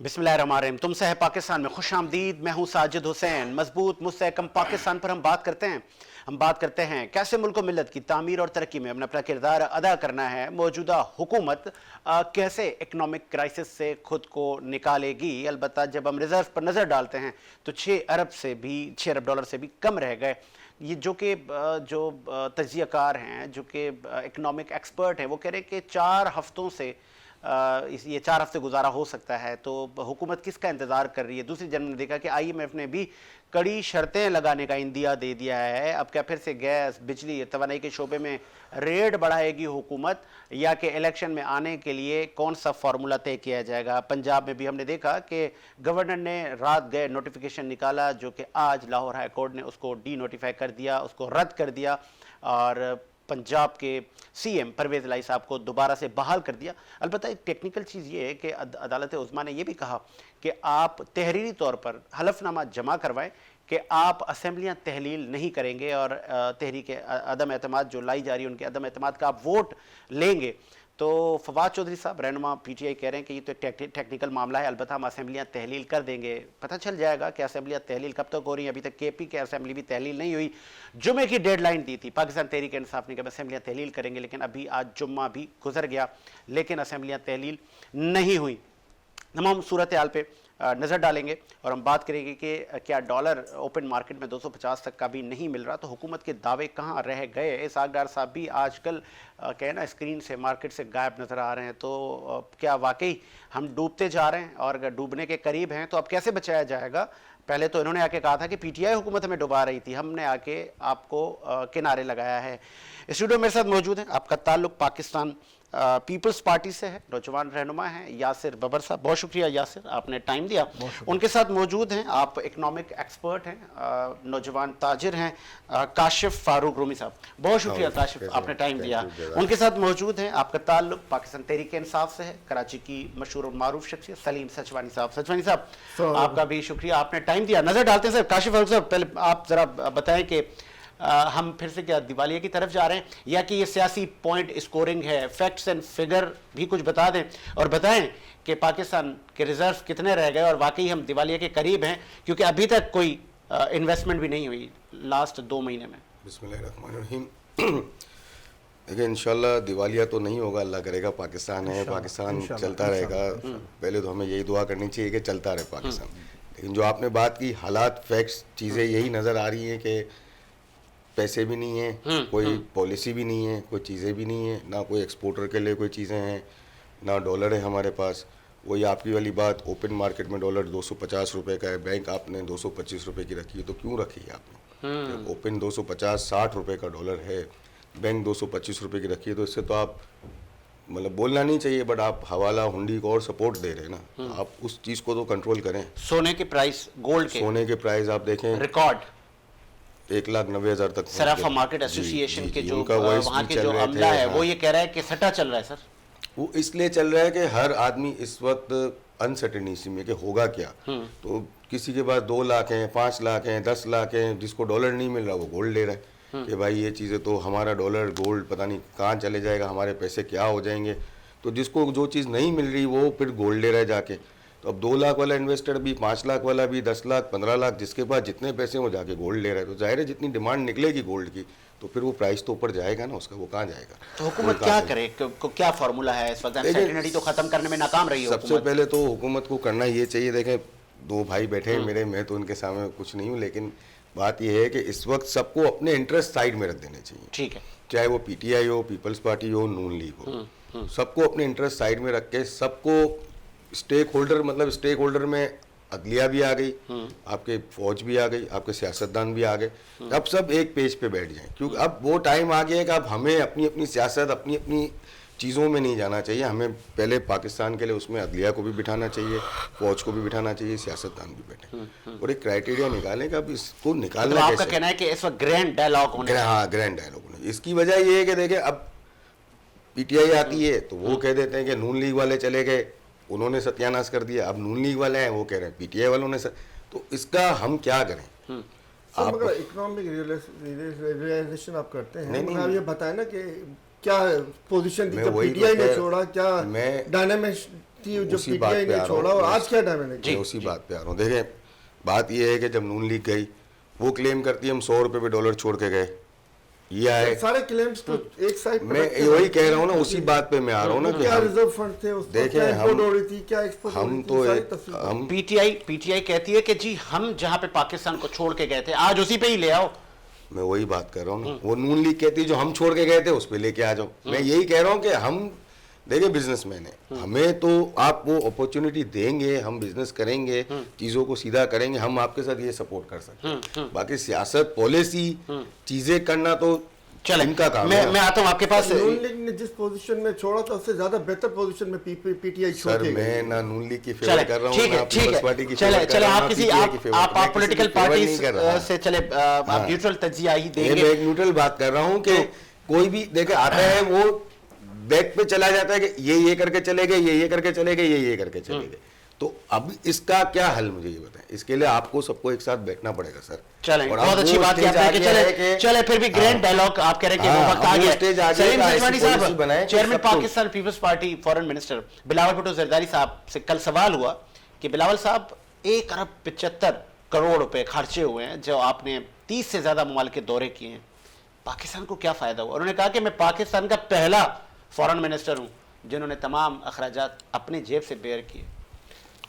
बिस्मिल्लाहिर्रहमानिर्रहीम। तुमसे है पाकिस्तान में खुश आमदीद। मैं हूं साजिद हुसैन। मजबूत मुस्तहकम पाकिस्तान पर हम बात करते हैं कैसे मुल्क मिल्लत की तामीर और तरक्की में अपना किरदार अदा करना है। मौजूदा हुकूमत कैसे इकनॉमिक क्राइसिस से खुद को निकालेगी। अलबत्ता जब हम रिजर्व पर नज़र डालते हैं तो 6 अरब डॉलर से भी कम रह गए। ये जो तज्जियाकार हैं, जो कि इकनॉमिक एक्सपर्ट हैं, वो कह रहे हैं कि 4 हफ्तों से ये 4 हफ्ते गुजारा हो सकता है। तो हुकूमत किसका इंतज़ार कर रही है। दूसरी जानब ने देखा कि IMF ने भी कड़ी शर्तें लगाने का इंदिया दे दिया है। अब क्या फिर से गैस, बिजली, तवानाई के शोबे में रेट बढ़ाएगी हुकूमत, या कि इलेक्शन में आने के लिए कौन सा फार्मूला तय किया जाएगा। पंजाब में भी हमने देखा कि गवर्नर ने रात गए नोटिफिकेशन निकाला, जो कि आज लाहौर हाई कोर्ट ने उसको डी नोटिफाई कर दिया, उसको रद्द कर दिया और पंजाब के CM परवेज़ इलाही साहब को दोबारा से बहाल कर दिया। अलबत्ता एक टेक्निकल चीज़ ये है कि अदालत उज़्मा ने यह भी कहा कि आप तहरीरी तौर पर हलफनामा जमा करवाएं कि आप असेंबलियां तहलील नहीं करेंगे और तहरीक अदम एतमाद जो लाई जा रही है उनके अदम एतमाद का आप वोट लेंगे। तो फवाद चौधरी साहब रहनुमा PTI कह रहे हैं कि ये तो टेक्निकल मामला है, अलबत्ता हम असेंबलियां तहलील कर देंगे। पता चल जाएगा कि असेंबलियां तहलील कब तक हो रही हैं। अभी तक KP के असेंबली भी तहलील नहीं हुई। जुमे की डेडलाइन दी थी पाकिस्तान तहरीक इंसाफ ने कि असेंबलियां तहलील करेंगे, लेकिन अभी आज जुम्मा भी गुजर गया, लेकिन असेंबलियां तहलील नहीं हुई। तमाम सूरत हाल पे नज़र डालेंगे और हम बात करेंगे कि क्या डॉलर ओपन मार्केट में 250 तक का भी नहीं मिल रहा, तो हुकूमत के दावे कहाँ रह गए। इसाक साहब भी आजकल कहना स्क्रीन से मार्केट से गायब नज़र आ रहे हैं। तो क्या वाकई हम डूबते जा रहे हैं, और अगर डूबने के करीब हैं तो अब कैसे बचाया जाएगा। पहले तो इन्होंने आके कहा था कि PTI हुकूमत हमें डुबा रही थी, हमने आके आपको किनारे लगाया है। स्टूडियो मेरे साथ मौजूद हैं, आपका ताल्लुक पाकिस्तान पीपल्स पार्टी से है, नौजवान रहनुमा हैं यासिर बबर साहब। बहुत शुक्रिया यासिर, आपने टाइम दिया। उनके साथ मौजूद हैं, आप इकनॉमिक एक्सपर्ट हैं, नौजवान ताजिर हैं, काशिफ फारूक रूमी साहब। बहुत शुक्रिया काशिफ, आपने टाइम दिया। उनके साथ मौजूद हैं, आपका ताल्लुक पाकिस्तान तहरीक इंसाफ से है, कराची की मशहूर और मारूफ शख्सियत सलीम सचवानी साहब। सचवानी साहब आपका भी शुक्रिया, आपने टाइम दिया। नजर डालते हैं सर, काशिफ फारूक साहब पहले आप जरा बताएं कि हम फिर से क्या दिवालिया की तरफ जा रहे हैं, या कि ये सियासी पॉइंट स्कोरिंग है। फैक्ट्स एंड फिगर भी कुछ बता दें और बताएं कि पाकिस्तान के रिजर्व कितने रह गए और वाकई हम दिवालिया के करीब हैं, क्योंकि अभी तक कोई इन्वेस्टमेंट भी नहीं हुई लास्ट 2 महीने में। बिस्मिल्लाहिर्रहमानिर्रहीम। देखिए इंशाल्लाह दिवालिया तो नहीं होगा, अल्लाह करेगा। पाकिस्तान है, पाकिस्तान चलता रहेगा। पहले तो हमें यही दुआ करनी चाहिए कि चलता रहे पाकिस्तान। लेकिन जो आपने बात की, हालात, फैक्ट्स, चीज़ें यही नज़र आ रही हैं कि पैसे भी नहीं है, कोई पॉलिसी भी नहीं है, कोई चीज़ें भी नहीं है, ना कोई एक्सपोर्टर के लिए कोई चीज़ें हैं, ना डॉलर है हमारे पास। वही आपकी वाली बात, ओपन मार्केट में डॉलर 250 रुपये का है, बैंक आपने 225 रुपये की रखी है, तो क्यों रखी है आपने। ओपन 250-60 रुपये का डॉलर है, बैंक 225 रुपये की रखी है, तो इससे तो आप मतलब बोलना नहीं चाहिए, बट आप हवाला हुंडी को और सपोर्ट दे रहे हैं ना। आप उस चीज़ को तो कंट्रोल करें। सोने के प्राइस, गोल्ड के सोने के प्राइस आप देखें, रिकॉर्ड 1,90,000 तक। सराफा मार्केट एसोसिएशन के जो वहाँ के जो अमला है वो ये कह रहा है कि सट्टा चल रहा है सर। वो इसलिए चल रहा है कि हर आदमी इस वक्त अनसर्टेनिटी में कि होगा क्या। तो किसी के पास 2 लाख हैं, 5 लाख हैं, 10 लाख हैं, जिसको डॉलर नहीं मिल रहा वो गोल्ड ले रहा है कि भाई ये चीज़ें तो हमारा डॉलर गोल्ड पता नहीं कहाँ चले जाएगा, हमारे पैसे क्या हो जाएंगे। तो जिसको जो चीज़ नहीं मिल रही वो फिर गोल्ड ले रहा है जाके। तो अब 2 लाख वाला इन्वेस्टर भी, 5 लाख वाला भी, 10 लाख, 15 लाख, जिसके पास जितने पैसे वो जाके गोल्ड ले रहा है। तो जाहिर है जितनी डिमांड निकलेगी गोल्ड की तो फिर वो प्राइस तो ऊपर जाएगा ना उसका, वो कहाँ जाएगा। तो हुकूमत क्या करे, क्या फार्मूला है इस वक्त। अनसर्टेनिटी तो खत्म करने में नाकाम रही है सबसे पहले तो हुकूमत को करना ये चाहिए। देखें 2 भाई बैठे हैं मेरे, मैं तो उनके सामने कुछ नहीं हूँ, लेकिन बात यह है कि इस वक्त सबको अपने इंटरेस्ट साइड में रख देने चाहिए। ठीक है, चाहे वो PTI हो, पीपल्स पार्टी हो, नून लीग हो, सबको अपने इंटरेस्ट साइड में रख के सबको स्टेक होल्डर, मतलब स्टेक होल्डर में अदलिया भी आ गई, आपके फौज भी आ गई, आपके सियासतदान भी आ गए। अब सब एक पेज पे बैठ जाएं, क्योंकि अब वो टाइम आ गया है कि अब हमें अपनी अपनी सियासत, अपनी अपनी चीज़ों में नहीं जाना चाहिए। हमें पहले पाकिस्तान के लिए उसमें अदलिया को भी बिठाना चाहिए, फौज को भी बिठाना चाहिए, सियासतदान भी बैठे और एक क्राइटेरिया निकालें कि अब इसको निकालना तो आपका कहना है कि इस वक्त ग्रैंड डायलॉग होना चाहिए। हाँ, ग्रैंड डायलॉग होना। इसकी वजह ये है कि देखिए अब PTI आती है तो वो कह देते हैं कि नून लीग वाले चले गए, उन्होंने सत्यानाश कर दिया। अब नून लीग वाले हैं वो कह रहे हैं PTI वालों ने तो इसका हम क्या करें। आप इकोनॉमिक रियलाइजेशन आप करते हैं, नहीं, आप ये बताएं ना कि क्या पोजीशन थी जब PTI ने छोड़ा, क्या डायनामिक्स थी जो उसी बात पीटीआई पे आ ने रहा छोड़ा हूँ। और आज क्या डैमेज मैं उसी बात पे आ रहा हूँ। देखें, बात यह है कि जब नून लीग गई, वो क्लेम करती है हम 100 रुपए पे डॉलर छोड़ के गए, ये आए। सारे क्लेम्स तो एक साइड मैं वही कह रहा हूँ ना, उसी बात पे मैं आ रहा हूँ ना कि क्या हम रिजर्व फंड थे, उस देखें, क्या हम- import हो रही थी, क्या एक्सपोर्ट हो हम रही तो थी, सारी एक तस्वीरें। हम पीटीआई कहती है कि जी हम जहां पे पाकिस्तान को छोड़ के गए थे आज उसी पे ही ले आओ। मैं वही बात कर रहा हूँ ना, वो नून लीग कहती है जो हम छोड़ के गए थे उस पे लेके आ जाओ। मैं यही कह रहा हूँ कि हम देखिए बिजनेसमैन है, हमें तो आप वो अपॉर्चुनिटी देंगे, हम बिजनेस करेंगे, चीजों को सीधा करेंगे, हम आपके साथ ये सपोर्ट कर सकते हैं। बाकी सियासत, पॉलिसी चीजें करना तो चले इनका काम है। मैं आता हूं आपके पास। नून लीग ने जिस पोजीशन में छोड़ा था उससे ज्यादा बेहतर पोजीशन में पीटीआई छोड़ सर के गई। मैं ना नून लीग की चले फेवर कर रहा हूँ, ठीक ना है ठीक पीपल्स है पार्टी की चले फेवर कर चले रहा हूँ, आप ना किसी PTI की फेवर। आप मैं किसी पॉलिटिकल की फेवर पार्टी नहीं कर रहा। से चले आप न्यूट्रल तज्जिया ही मैं देंगे। एक न्यूट्रल बात कर रहा हूँ कि कोई भी देखे आता है वो बैक पे चला जाता है कि ये करके चले गए, ये करके चले गए, ये करके चले गए। तो अब इसका क्या हल, मुझे ये बताएं। इसके लिए आपको सबको एक साथ बैठना पड़ेगा सर। चलें, और बहुत अब अच्छी वो बात की स्टेज आपने आ कि गया है कि चले फिर भी ग्रैंड डायलॉग आप कह रहे हैं कि वो वक्त आ अब वो गया। स्टेज आ सलीम जाएगा, ऐसी सिजवानी पॉलिसी साहब, बनाएं कि चेयरमैन सबको- Pakistan Peoples Party foreign minister Bilawal Bhutto Zardari साहब से कल सवाल हुआ कि बिलावल साहब 1 अरब 75 करोड़ रुपए खर्चे हुए हैं, जो आपने 30 से ज्यादा मुमालिक के दौरे किए हैं, पाकिस्तान को क्या फायदा हुआ? उन्होंने कहा कि मैं पाकिस्तान का पहला फॉरेन मिनिस्टर हूं जिन्होंने तमाम अखराजात अपने जेब से बेयर किए।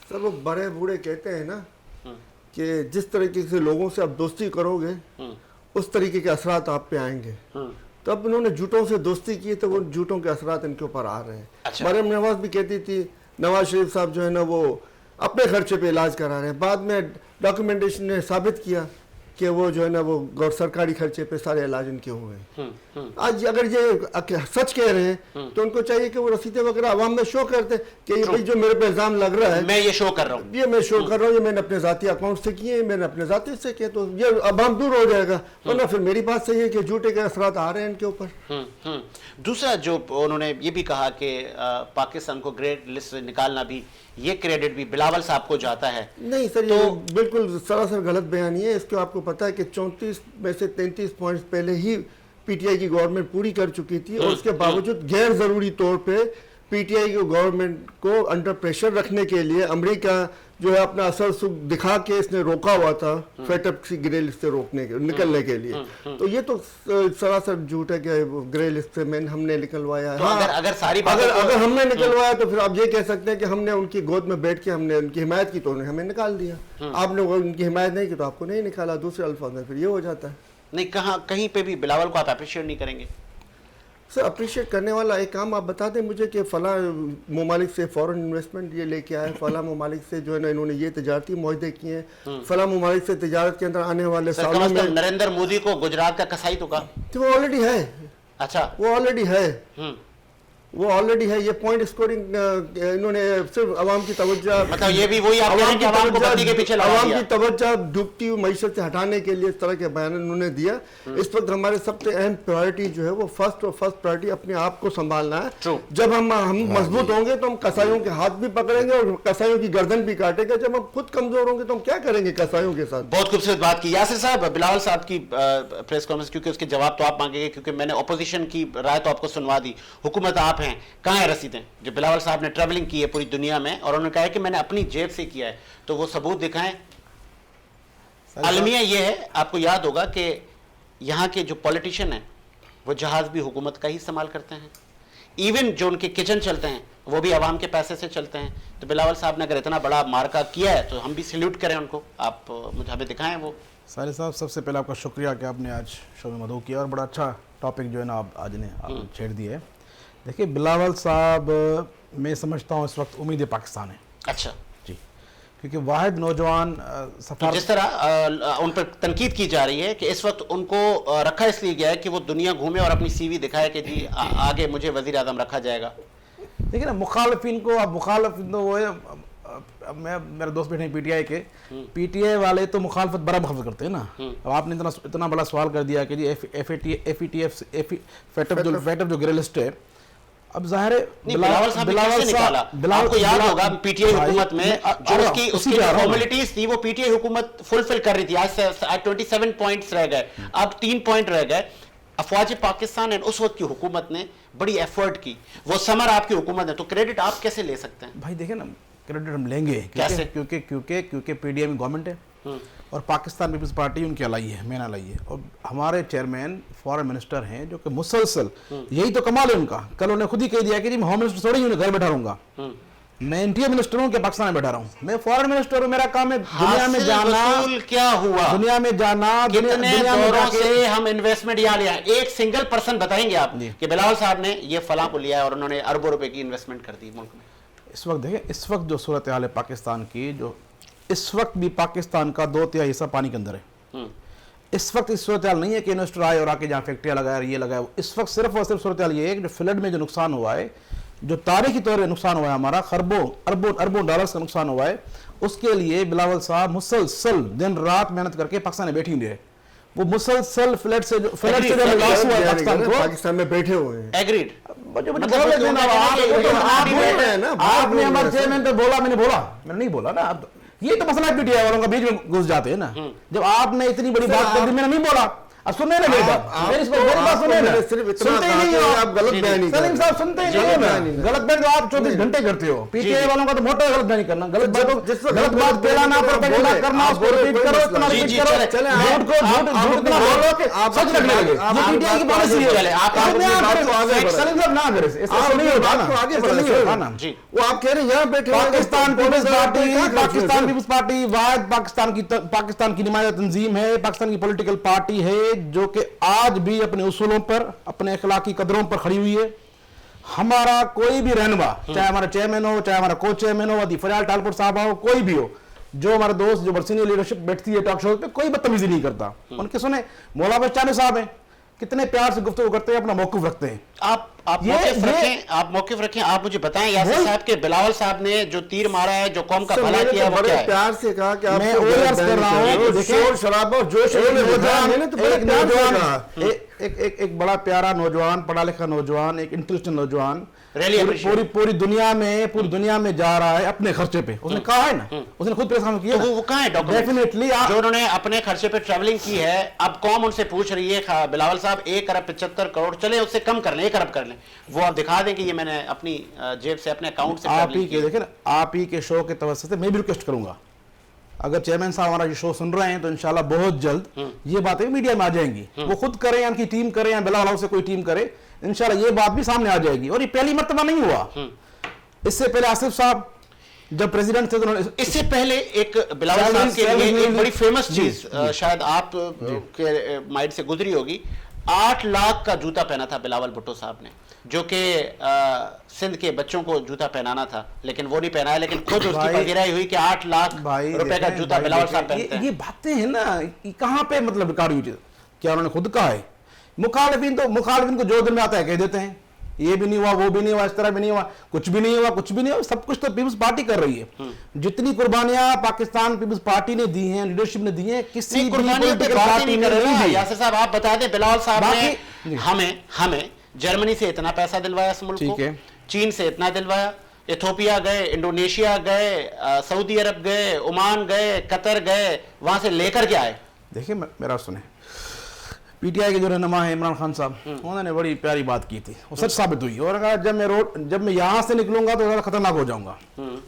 सर वो बड़े बूढ़े कहते हैं ना कि जिस तरीके से लोगों से आप दोस्ती करोगे उस तरीके के असरात आप पे आएंगे। तब उन्होंने झूठों से दोस्ती की तो वो झूठों के असरात इनके ऊपर आ रहे हैं। अच्छा। मरियम नवाज भी कहती थी नवाज शरीफ साहब जो है ना वो अपने खर्चे पे इलाज करा रहे हैं, बाद में डॉक्यूमेंटेशन ने साबित किया कि वो जो है ना वो सरकारी खर्चे पे सारे इलाज इनके हुए। आज अगर ये सच कह रहे हैं तो उनको चाहिए कि वो रसीदें वगैरह आवाम में शो करते कि ये भाई जो मेरे पे इल्जाम लग रहा है मैं ये शो कर रहा हूँ, ये मैं शो कर रहा हूँ, ये मैंने अपने जाती अकाउंट से किए, मैंने अपने जाती से किए, तो ये अवाम दूर हो जाएगा। वरना फिर मेरी बात सही है कि झूठे के असरात आ रहे हैं इनके ऊपर। दूसरा जो उन्होंने ये भी कहा कि पाकिस्तान को ग्रेट लिस्ट से निकालना भी, ये क्रेडिट भी बिलावल साहब को जाता है। नहीं सर, ये बिल्कुल सरासर गलत बयानी है। इसको आपको पता है कि 34 में से 33 पॉइंट्स पहले ही पीटीआई की गवर्नमेंट पूरी कर चुकी थी और उसके बावजूद गैर जरूरी तौर पे पीटीआई की गवर्नमेंट को अंडर प्रेशर रखने के लिए अमेरिका जो है अपना असर सुख दिखा के इसने रोका हुआ था फेटअप की ग्रे लिस्ट से रोकने के निकलने के लिए। तो ये तो सरासर झूठ है कि ग्रे लिस्ट से हमने निकलवाया है। तो अगर सारी अगर हमने निकलवाया तो फिर आप ये कह सकते हैं कि हमने उनकी गोद में बैठ के हमने उनकी हिमायत की तो उन्होंने हमें निकाल दिया। आपने उनकी हिमायत नहीं की तो आपको नहीं निकाला। दूसरे अल्फाज में फिर ये हो जाता है। नहीं, कहीं पे भी बिलावल को आप अप्रिशिएट नहीं करेंगे? सर अप्रिशिएट करने वाला एक काम आप बता दें मुझे कि फला ममालिक से फॉरेन इन्वेस्टमेंट ये लेके आए, फला ममालिक से जो है ना इन्होंने ये तजारती मुआहदे किए हैं, फला ममालिक से तजारत के अंदर आने वाले सालों में नरेंद्र मोदी को गुजरात का कसाई तो कहा। तो वो ऑलरेडी है। अच्छा, वो ऑलरेडी है, वो ऑलरेडी है। ये पॉइंट स्कोरिंग इन्होंने सिर्फ आवाम की तवज्जो, मतलब ये भी वही आप कह रहे हैं कि आवाम को बत्ती के पीछे लगा आवाम दिया। की तवज्जो डूबती हुई मईशत से हटाने के लिए इस तरह के बयान उन्होंने दिया। इस वक्त हमारे सबसे अहम प्रायोरिटी जो है वो फर्स्ट प्रायोरिटी अपने आप को संभालना है। True. जब हम मजबूत होंगे तो हम कसाईयों के हाथ भी पकड़ेंगे और कसाईयों की गर्दन भी काटेंगे। जब हम खुद कमजोर होंगे तो हम क्या करेंगे कसाईयों के साथ? बहुत खूबसूरत बात की यासिर साहब। बिलावल साहब की प्रेस कॉन्फ्रेंस, क्योंकि उसके जवाब तो आप मांगेंगे, क्योंकि मैंने ऑपोजिशन की राय तो आपको सुनवा दी, हुकूमत आप हैं, कहाँ है रसीदें? जो बिलावल साहब ने ट्रैवलिंग की है पूरी दुनिया में और उन्होंने कहा है कि मैंने अपनी जेब से किया है, तो वो सबूत दिखाएं। अलमिया ये है, आपको याद होगा कि यहाँ के जो पॉलिटिशियन हैं वो जहाज भी हुकूमत का ही इस्तेमाल करते हैं, इवन जो उनके किचन चलते हैं वो भी आवाम के पैसे से चलते हैं। तो बिलावल साहब ने अगर इतना बड़ा मार्का किया है तो हम भी सैल्यूट करें उनको। आप मुझे हमें दिखाएं वो। सारे साहब, सबसे पहले आपका शुक्रिया कि आपने आज शो में मदऊ किया और बड़ा अच्छा टॉपिक जो है ना आप आज ने आप छेड़ दिए है। देखिए बिलावल साहब, मैं समझता हूँ इस वक्त उम्मीद पाकिस्तान है। अच्छा जी, क्योंकि वाहिद नौजवान तो सफार जिस तरह उन पर तनकीद की जा रही है कि इस वक्त उनको रखा इसलिए गया है कि वो दुनिया घूमे और अपनी सीवी दिखाए कि जी आगे मुझे वजीर आज़म रखा जाएगा। देखिए ना, मुखालफिन को आप मुखालफिन तो वो है, मैं मेरे दोस्त बैठे हैं पीटीआई के, पीटीआई वाले तो मुखालफत बड़ा मुखालफत करते हैं ना। अब आपने इतना बड़ा सवाल कर दिया कि जी फेटअप जो ग्रे लिस्ट है, अब जाहिर है बिलावल साहब ने कैसे निकाला? आपको याद होगा पीटीआई हुकूमत में जो उसकी फॉर्मेलिटीज थी वो पीटीआई हुकूमत फुलफिल कर रही थी। आज 27 पॉइंट्स रह गए, अब 3 पॉइंट रह गए। अफवाज पाकिस्तान एंड उस वक्त की हुकूमत ने बड़ी एफर्ट की, वो समर आपकी हुकूमत है, तो क्रेडिट आप कैसे ले सकते हैं? भाई देखें ना, क्रेडिट हम लेंगे कैसे? क्योंकि पीडीएम गवर्नमेंट है और पाकिस्तान पीपल्स पार्टी उनकी अलाई है, मेन अलाई है, और हमारे चेयरमैन फॉरेन मिनिस्टर हैं जो कि मुसलसल, यही तो कमाल है उनका। कल उन्होंने खुद ही कह दिया कि जी मैं होम मिनिस्टर थोड़ी हूँ, घर बैठा रहूंगा, मैं इंटीरियर मिनिस्टर हूँ, पाकिस्तान में बैठा रहा हूँ, मैं फॉरेन मिनिस्टर हूँ, मेरा काम है दुनिया में जाना, क्या हुआ, दुनिया में जाना, कितने दौरों से हम इन्वेस्टमेंट यहाँ लिया। एक सिंगल पर्सन बताएंगे आप कि बिलावल साहब ने ये फलां को लिया है और उन्होंने अरबों रुपए की इन्वेस्टमेंट कर दी मुल्क में? इस वक्त देखें, इस वक्त जो सूरत हाल है पाकिस्तान की, जो इस वक्त भी पाकिस्तान का 2/3 हिस्सा पानी के अंदर है। इस वक्त इस सूरत हाल नहीं है कि इन्वेस्टर आए और आके जहाँ फैक्ट्रियाँ लगाया ये लगाया। इस वक्त सिर्फ और सिर्फ सूरत हाल ये है कि जो फ्लड में जो नुकसान हुआ है, जो तारीखी तौर पर नुकसान हुआ है, हमारा अरबों डॉलर्स का नुकसान हुआ है, उसके लिए बिलावल साहब मुसलसल दिन रात मेहनत करके पाकिस्तान में बैठी हुई है। वो मुसलसल फ्लड से जो लॉस हुआ है पाकिस्तान में बैठे हुए हैं। एग्रीड। आपने हमारे चेयरमैन पे बोला, मैंने नहीं बोला ना। आप ये तो मसला पीटीआई वालों का बीच में घुस जाते हैं ना। जब आपने इतनी बड़ी बात कर दी, मैंने नहीं बोला, अब सुने ना मेरी बात सुने ना, सुनते ही नहीं हो आप। गलत बयानी सलीम साहब सुनते ही नहीं हो। गलत बयान तो आप 24 घंटे करते हो। पीटीआई वालों का तो मोटा गलत बयानी करना, गलत बात फैलाना, प्रोपेगेंडा करना, उसको रिपीट करो, इतना रिपीट करो, झूठ को झूठ इतना बोलो कि सच लगने लगे। ये पीटीआई की पॉलिसी है। सलीम साहब ना करें, ऐसा नहीं होता ना, आगे बढ़ा ना। वो आप कह रहे हैं यहाँ बैठे पाकिस्तान पीपल्स पार्टी वाहिद पाकिस्तान की नुमाइंदा तंजीम है, पाकिस्तान की पॉलिटिकल पार्टी है जो कि आज भी अपने उसूलों पर, अपने अखलाकी कदरों पर खड़ी हुई है। हमारा कोई भी रहनुमा, चाहे हमारा चेयरमैन हो, चाहे हमारा को चेयरमैन हो, अदी फरियाल टालपुर साहब हो, कोई भी हो, जो हमारे दोस्त जो सीनियर लीडरशिप बैठती है टॉक शो पे, कोई बदतमीजी नहीं करता। उनके सुने मौला बच्चाने साहब हैं, कितने प्यार से गुफ्तगू करते हैं, अपना मौक़िफ़ रखते हैं। आप मौक़िफ़ रखें। आप मुझे बताएं यासिर साहब के बिलावल साहब ने जो तीर मारा है, जो कौम का भला किया, वो क्या है? प्यार से कहा कि मैं अर्ज कर रहा हूं, शोर शराबा जोश, एक बड़ा प्यारा नौजवान, पढ़ा लिखा नौजवान, एक इंटेलिजेंट नौजवान पूरी दुनिया में जा रहा है अपने खर्चे पे। उसने कहा है ना, उसने खुद प्रेस कॉन्फ्रेंस किया। तो वो कहां है डॉक्यूमेंट? डेफिनेटली जो उन्होंने अपने खर्चे पे ट्रैवलिंग की है, अब कौम उनसे पूछ रही है बिलावल साहब 1 अरब 75 करोड़, चले उससे कम कर लें, 1 अरब कर लें, वो आप दिखा दें कि ये मैंने अपनी जेब से, अपने अकाउंट से ट्रैवलिंग की। देखें ना, आप ही के शो के तवज्जो से मैं भी रिक्वेस्ट करूंगा, अगर चेयरमैन साहब हमारा ये शो सुन रहे हैं तो इंशाल्लाह बहुत जल्द ये बातें मीडिया में आ जाएंगी। वो खुद करें या उनकी टीम करे या बिलावल से कोई टीम करे, इंशाल्लाह ये बात भी सामने आ जाएगी। और ये पहली मर्तबा नहीं हुआ, इससे पहले आसिफ साहब जब प्रेसिडेंट थे तो इससे पहले एक बिलावल साहब के लिए एक बड़ी फेमस चीज शायद आप के माइंड से गुजरी होगी, 8 लाख का जूता पहना था बिलावल भुट्टो साहब ने, जो कि सिंध के बच्चों को जूता पहनाना था, लेकिन वो नहीं पहनाया, लेकिन खुद उसकी पगीराई हुई कि 8 लाख रुपए का जूता बिलावल साहब पहनते हैं। ये बातें हैं ना, कहाँ पे मतलब रिकॉर्ड हुई? क्या उन्होंने खुद कहा है? मुखालिफिन को जो दिन में आता है कह देते हैं ये भी नहीं हुआ, वो भी नहीं हुआ, इस तरह भी नहीं हुआ, कुछ भी नहीं हुआ, सब कुछ तो पीपल्स पार्टी कर रही है। जितनी कुर्बानियां पाकिस्तान पीपल्स पार्टी ने दी हैं, लीडरशिप ने दी हैं, किसी भी पॉलिटिकल पार्टी ने नहीं दी। यासिर साहब आप बता दें, बिलावल साहब ने हमें जर्मनी से इतना पैसा दिलवाया इस मुल्क को, चीन से इतना दिलवाया, इथोपिया गए, इंडोनेशिया गए, सऊदी अरब गए, ओमान गए, कतर गए, वहां से लेकर के आए। देखिए मेरा सुने, पीटीआई के जो रहनुमा है इमरान खान साहब, उन्होंने बड़ी प्यारी बात की थी, वो सच साबित हुई। और कहा जब मैं यहाँ से निकलूंगा तो ज़्यादा खतरनाक हो जाऊंगा,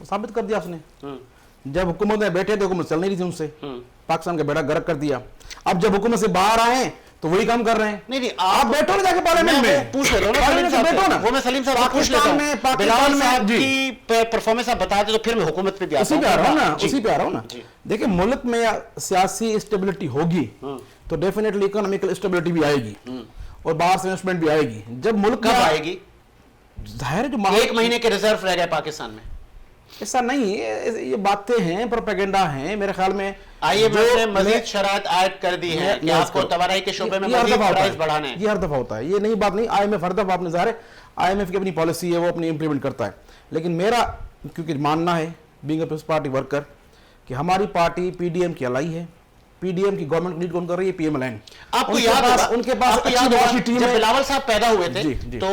साबित कर दिया उसने। जब हुकूमत में बैठे थे, हुकूमत चल नहीं रही थी उनसे, पाकिस्तान का बेड़ा गर्क कर दिया। अब जब हुकूमत से बाहर आए तो वही काम कर रहे हैं। नहीं आप बैठो ना जाके पार्लियामेंट में, पूछ ले लो ना, बैठो ना, वो मैं सलीम साहब पूछ लेता हूं। बिलावल साहब की परफॉर्मेंस आप बता दे तो फिर मैं हुकूमत पे भी उसी पे आ रहा हूं ना। देखिए मुल्क में सियासी स्टेबिलिटी होगी तो डेफिनेटली इकोनॉमिकल स्टेबिलिटी भी आएगी और बाहर से इन्वेस्टमेंट भी आएगी। जब मुल्क कब आएगी? जाहिर है जो 1 महीने के रिजर्व रह गए पाकिस्तान में, ऐसा नहीं है, ये बातें हैं, प्रोपेगेंडा हैं। मेरे ख्याल में IMF ने मजीद शराइत आयद कर दी है कि आपको तवाराई के शोबे में मजीद प्राइस बढ़ाने हैं। ये हर दफा होता है, ये नई बात नहीं। IMF हर दफा, आपने ज़ाहिर है IMF की अपनी पॉलिसी है, वो अपनी इंप्लीमेंट करता है। लेकिन मेरा क्योंकि मानना है being a people's party worker कि हमारी पार्टी PDM की अलाई है, PDM की गवर्नमेंट लीड कौन कर रही है? PMLN। आपको याद होगा, उनके पास टीम जब बिलावल साहब पैदा हुए थे तो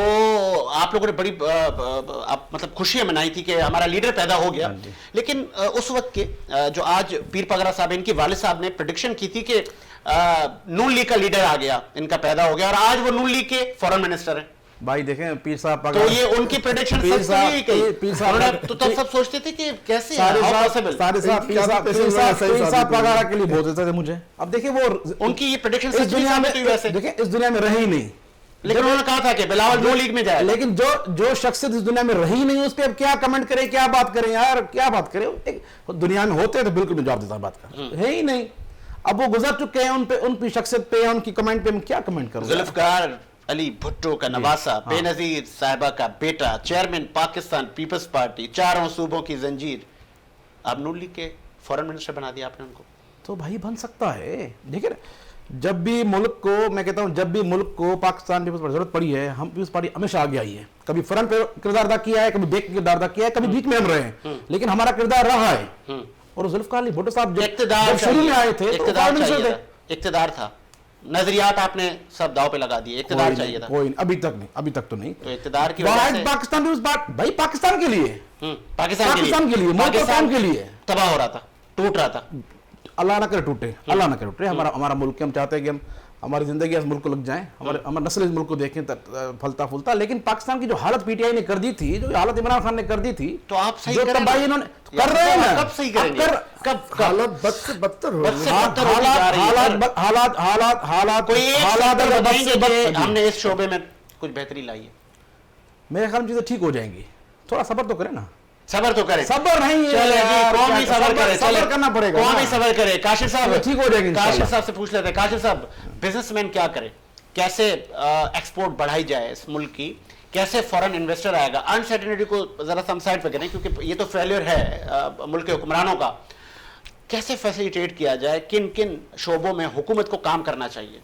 आप लोगों ने बड़ी मतलब खुशियां मनाई थी कि हमारा लीडर पैदा हो गया। लेकिन उस वक्त के जो आज पीर पगरा साहब, इनके वालिद साहब ने प्रेडिक्शन की थी कि नून लीग का लीडर आ गया, इनका पैदा हो गया और आज वो नून लीग के फॉरेन मिनिस्टर हैं। भाई देखें पीर साहब तो ये उनकी प्रेडिक्शन पीर सच नहीं कही। पीर साहब तो तब सब सोचते थे कि कैसे सारे how साहब possible? सारे साहब पीर साहब पीर साहब पगारा के लिए बोलते थे मुझे। अब देखिए वो उनकी ये प्रेडिक्शन इस सच दुनिया में नहीं हुई वैसे, देखिए इस दुनिया में रही ही नहीं, लेकिन उन्होंने कहा था कि बिलावल नून लीग में जाए। लेकिन जो शख्सियत इस दुनिया में रही नहीं उस पर अब क्या कमेंट करें, क्या बात करें यार, क्या बात करें। दुनिया में होते तो बिल्कुल मैं जवाब देता, बात कर है ही नहीं। अब वो गुजर चुके हैं, उनकी शख्सियत पे, उनकी कमेंट पे मैं क्या कमेंट करूं। जुल्फकार अली भुट्टो का नवासा, बेनजीर साहिबा का बेटा, चेयरमैन पाकिस्तान पीपल्स पार्टी, 4 सूबों की जंजीर, अब नून लीग के फॉरेन मिनिस्टर बना दिया आपने उनको। तो भाई बन सकता है। देखिए ना, जब भी मुल्क को, मैं कहता हूं जब भी मुल्क को पाकिस्तान पीपल्स पार्टी जरूरत पड़ी है, हम पीपल्स पार्टी हमेशा आगे आई है। कभी फ्रंट पे किरदार अदा किया है, कभी बैक किरदार अदा किया है, कभी बीच में हम रहे हैं, लेकिन हमारा किरदार रहा है। और जुल्फकार अली भुट्टो साहब जब शुरू में आए थे तो प्राइम मिनिस्टर थे। इक्तदार था, नजरियात आपने सब दाव पे लगा दिए, इक्तदार चाहिए था। कोई अभी तक नहीं, अभी तक तो नहीं। तो इक्तदार की वजह से पाकिस्तान पीपल्स पार्टी भाई पाकिस्तान के लिए, पाकिस्तान के लिए, पाकिस्तान के लिए तबाह हो रहा था, टूट रहा था। अल्लाह ना करे टूटे, अल्लाह ना करे टूटे। हमारा मुल्क, हम चाहते हैं कि हम हमारी जिंदगी इस मुल्क को लग जाए, हमारी नस्ल इस मुल्क को देखें फलता फूलता। लेकिन पाकिस्तान की जो हालत पीटीआई ने कर दी थी, जो हालत इमरान खान ने कर दी थी, तो आप सही जो तबाही इन्होंने कर रहे हैं ना, कब सही करेंगे? कब हालत बद से बदतर हो रही है। हालात कोई एक सेक्टर बताएंगे कि हमने इस शोबे में कुछ बेहतरी लाई है? मेरे ख्याल में चीजें ठीक हो जाएंगी। थोड़ा सब्र तो करें ना। सबर तो करें, सबर नहीं है चले जी, कौन भी सबर करे, सबर करना पड़ेगा, कौन भी सबर करे। काशिफ साहब ठीक हो जाएगी, काशिफ साहब से पूछ लेते हैं। काशिफ साहब, बिजनेसमैन क्या करे, कैसे एक्सपोर्ट बढ़ाई जाए इस मुल्क की, कैसे फॉरेन इन्वेस्टर आएगा? अनसर्टेनिटी को जरा हम साइड पे करें, क्योंकि ये तो फेलियर है मुल्क के हुक्मरानों का। कैसे फैसिलिटेट किया जाए, किन किन शोबों में हुकूमत को काम करना चाहिए?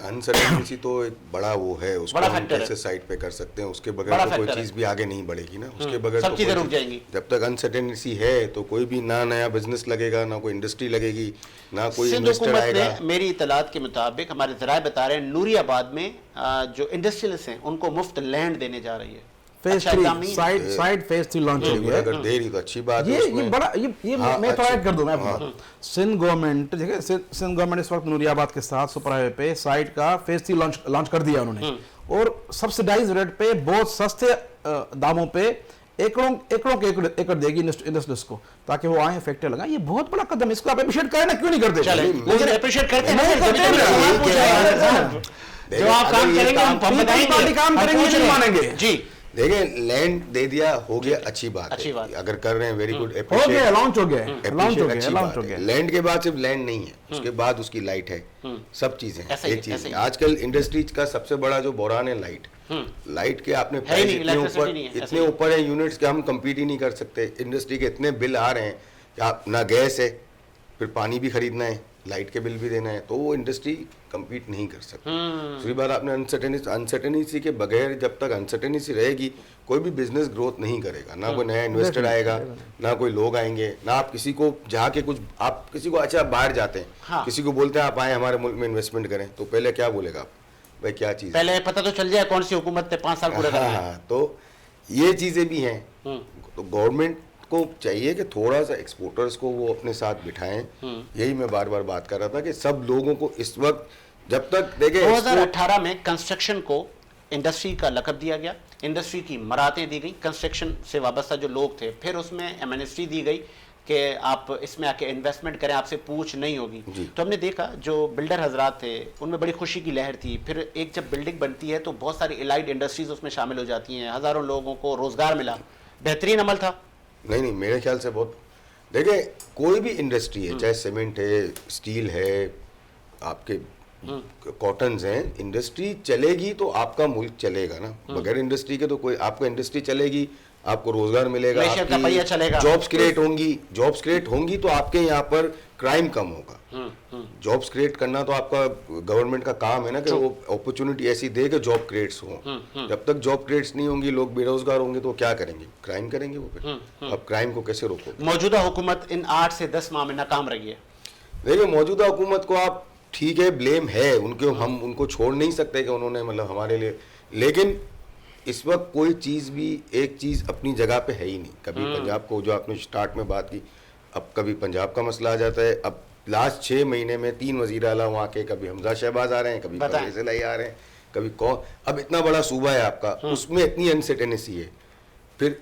अनसर्टेनिटी तो एक बड़ा वो है, उसको बड़ा हम फैक्टर कैसे है। साइड पे कर सकते हैं, उसके बड़ा बगैर तो कोई फैक्टर चीज़ भी आगे नहीं बढ़ेगी ना। उसके बगैर सब तो चीजें कोई रुक जाएंगी। जब तक अनसर्टेनिटी है तो कोई भी ना नया बिजनेस लगेगा, ना कोई इंडस्ट्री लगेगी, ना कोई सिंध इन्वेस्टर हुकूमत आएगा। ने, मेरी इतलात के मुताबिक हमारे जराए बता रहे हैं, नूरियाबाद में जो इंडस्ट्रियलिस्ट हैं उनको मुफ्त लैंड देने जा रही है। फेज अच्छा 3 इल्जाम नहीं है? साइड फेज 3 लॉन्च हो गया है। अगर दे रही तो अच्छी बात है ये उसमें। बड़ा ये हाँ, मैं थोड़ा अच्छी- ऐड कर दूं मैं आपको। सिंध गवर्नमेंट, देखिए सिंध गवर्नमेंट इस वक्त नूरियाबाद के साथ सुपर हाईवे पे साइट का फेज 3 लॉन्च कर दिया उन्होंने, और सब्सिडाइज रेट पे बहुत सस्ते दामों पे एकड़ों के एकड़ देगी इंडस्ट्रीज को, ताकि वो आए फैक्ट्री लगाएं। ये बहुत बड़ा कदम, इसको आप अप्रिशिएट करें ना, क्यों नहीं करते? चले, लेकिन अप्रिशिएट करते हैं ना, नहीं करते जब ना। सवाल पूछ रहे हैं साहब। देखिए, जो आप अगर काम ये करेंगे हम काम- बताएंगे, पार्टी काम हम करेंगे, पूछ नहीं रहे हैं। मानेंगे। जी, देखिए लैंड दे दिया, हो गया, अच्छी बात अच्छी है। बात। अगर कर रहे हैं वेरी गुड, हो गया, लॉन्च हो गया, लॉन्च हो गया, अच्छी लॉन्च बात हो है। गया। लैंड के बाद सिर्फ लैंड नहीं है, उसके बाद उसकी लाइट है, सब चीजें हैं। ऐसे ही, एक चीज ऐसे है, ही। आजकल इंडस्ट्रीज का सबसे बड़ा जो बहरान है लाइट। लाइट के आपने है ही प्राइस नहीं, इतने electricity ऊपर नहीं है, ऐसे इतने ही। ऊपर है यूनिट्स के, हम compete ही नहीं कर सकते। इंडस्ट्री के इतने बिल आ रहे हैं कि आप ना गैस है, फिर पानी भी खरीदना है, लाइट के बिल भी देना है, तो वो इंडस्ट्री compete नहीं कर सकती। दूसरी बात, आपने अनसर्टेनिटी के बगैर, जब तक अनसर्टेनिटी रहेगी कोई भी बिजनेस ग्रोथ नहीं करेगा, ना कोई नया इन्वेस्टर आएगा, ना कोई लोग आएंगे, ना आप किसी को जाके कुछ, आप किसी को, अच्छा आप बाहर जाते हैं, हाँ। किसी को बोलते हैं आप आए हमारे मुल्क में इन्वेस्टमेंट करें, तो पहले क्या बोलेगा आप, भाई क्या चीज़ है? पहले पता तो चल जाए कौन सी हुकूमत ने 5 साल पूरे करना है। हाँ, तो ये चीज़ें भी हैं। तो गवर्नमेंट को चाहिए कि थोड़ा सा एक्सपोर्टर्स को वो अपने साथ बिठाएं। यही मैं बार बार बात कर रहा था कि सब लोगों को इस वक्त, जब तक देखें 2018 में कंस्ट्रक्शन को इंडस्ट्री का लकब दिया गया, इंडस्ट्री की मरातें दी गई, कंस्ट्रक्शन से वाबस्ता जो लोग थे, फिर उसमें एमएनएसटी दी गई कि आप इसमें आके इन्वेस्टमेंट करें, आपसे पूछ नहीं होगी। तो हमने देखा जो बिल्डर हजरात थे उनमें बड़ी खुशी की लहर थी। फिर एक जब बिल्डिंग बनती है तो बहुत सारी एलाइड इंडस्ट्रीज उसमें शामिल हो जाती हैं, हज़ारों लोगों को रोज़गार मिला, बेहतरीन अमल था। नहीं, मेरे ख्याल से बहुत, देखें कोई भी इंडस्ट्री है, चाहे सीमेंट है, स्टील है, आपके कॉटन्स हैं, इंडस्ट्री चलेगी तो आपका मुल्क चलेगा ना। बगैर इंडस्ट्री के तो कोई, आपका इंडस्ट्री चलेगी, आपको रोजगार मिलेगा, मैशत का पहिया चलेगा, जॉब्स क्रिएट होंगी तो आपके यहाँ पर क्राइम कम होगा। जॉब्स क्रिएट करना तो आपका गवर्नमेंट का काम है ना, कि वो अपॉर्चुनिटी ऐसी दे कि जॉब क्रिएट्स हो। जब तक जॉब क्रिएट्स नहीं होंगी, लोग बेरोजगार होंगे, तो क्या करेंगे? क्राइम करेंगे वो। फिर अब क्राइम को कैसे रोकोगे? मौजूदा हुकूमत इन 8 से 10 माह में नाकाम रही है। देखिए, मौजूदा हुकूमत को आप, ठीक है, ब्लेम है उनके, हम उनको छोड़ नहीं सकते कि उन्होंने मतलब हमारे लिए, लेकिन इस वक्त कोई चीज़ भी, एक चीज़ अपनी जगह पे है ही नहीं। कभी पंजाब को, जो आपने स्टार्ट में बात की, अब कभी पंजाब का मसला आ जाता है, अब लास्ट 6 महीने में 3 वजीर आला वहाँ के, कभी हमजा शहबाज आ रहे हैं, कभी बताएं। परवेज इलाही आ रहे हैं, कभी कौन। अब इतना बड़ा सूबा है आपका, उसमें इतनी अनसर्टेनिटी है, फिर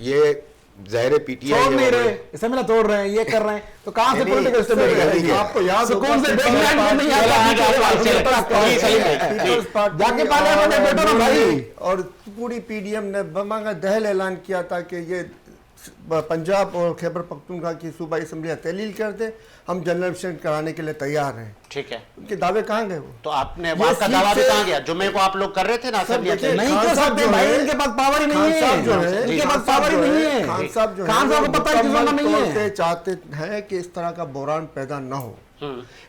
ये ज़ाहिर पीटीआई छोड़ नहीं रहे, असेंबली तोड़ रहे हैं, ये कर रहे हैं, तो कहाँ से पॉलिटिकल स्टेबिलिटी? आपको याद सुकून से होगा बैठना नहीं आता, जाके पार्लियामेंट में बैठो ना भाई। और पूरी पीडीएम ने बमांगा दहल ऐलान किया था कि ये पंजाब और खैबर पख्तूनख्वा की सूबाई असम्बलियाँ तहलील कर दे, हम जनरल इलेक्शन कराने के लिए तैयार हैं। ठीक है, उनके दावे कहाँ गए वो? तो आपने आपका दावा भी कहाँ गया? जुम्मे को आप लोग कर रहे थे ना असेंबली? देखिए, नहीं खान कर साहब सकते जो भाई, है, इनके पास पावर ही नहीं है, खान साहब जो है, इनके पास पावर ही नहीं है। खान साहब जो है, खान साहब को पता है कि जमाना नहीं है। तौर पे चाहते हैं कि इस तरह का बहरान पैदा न हो,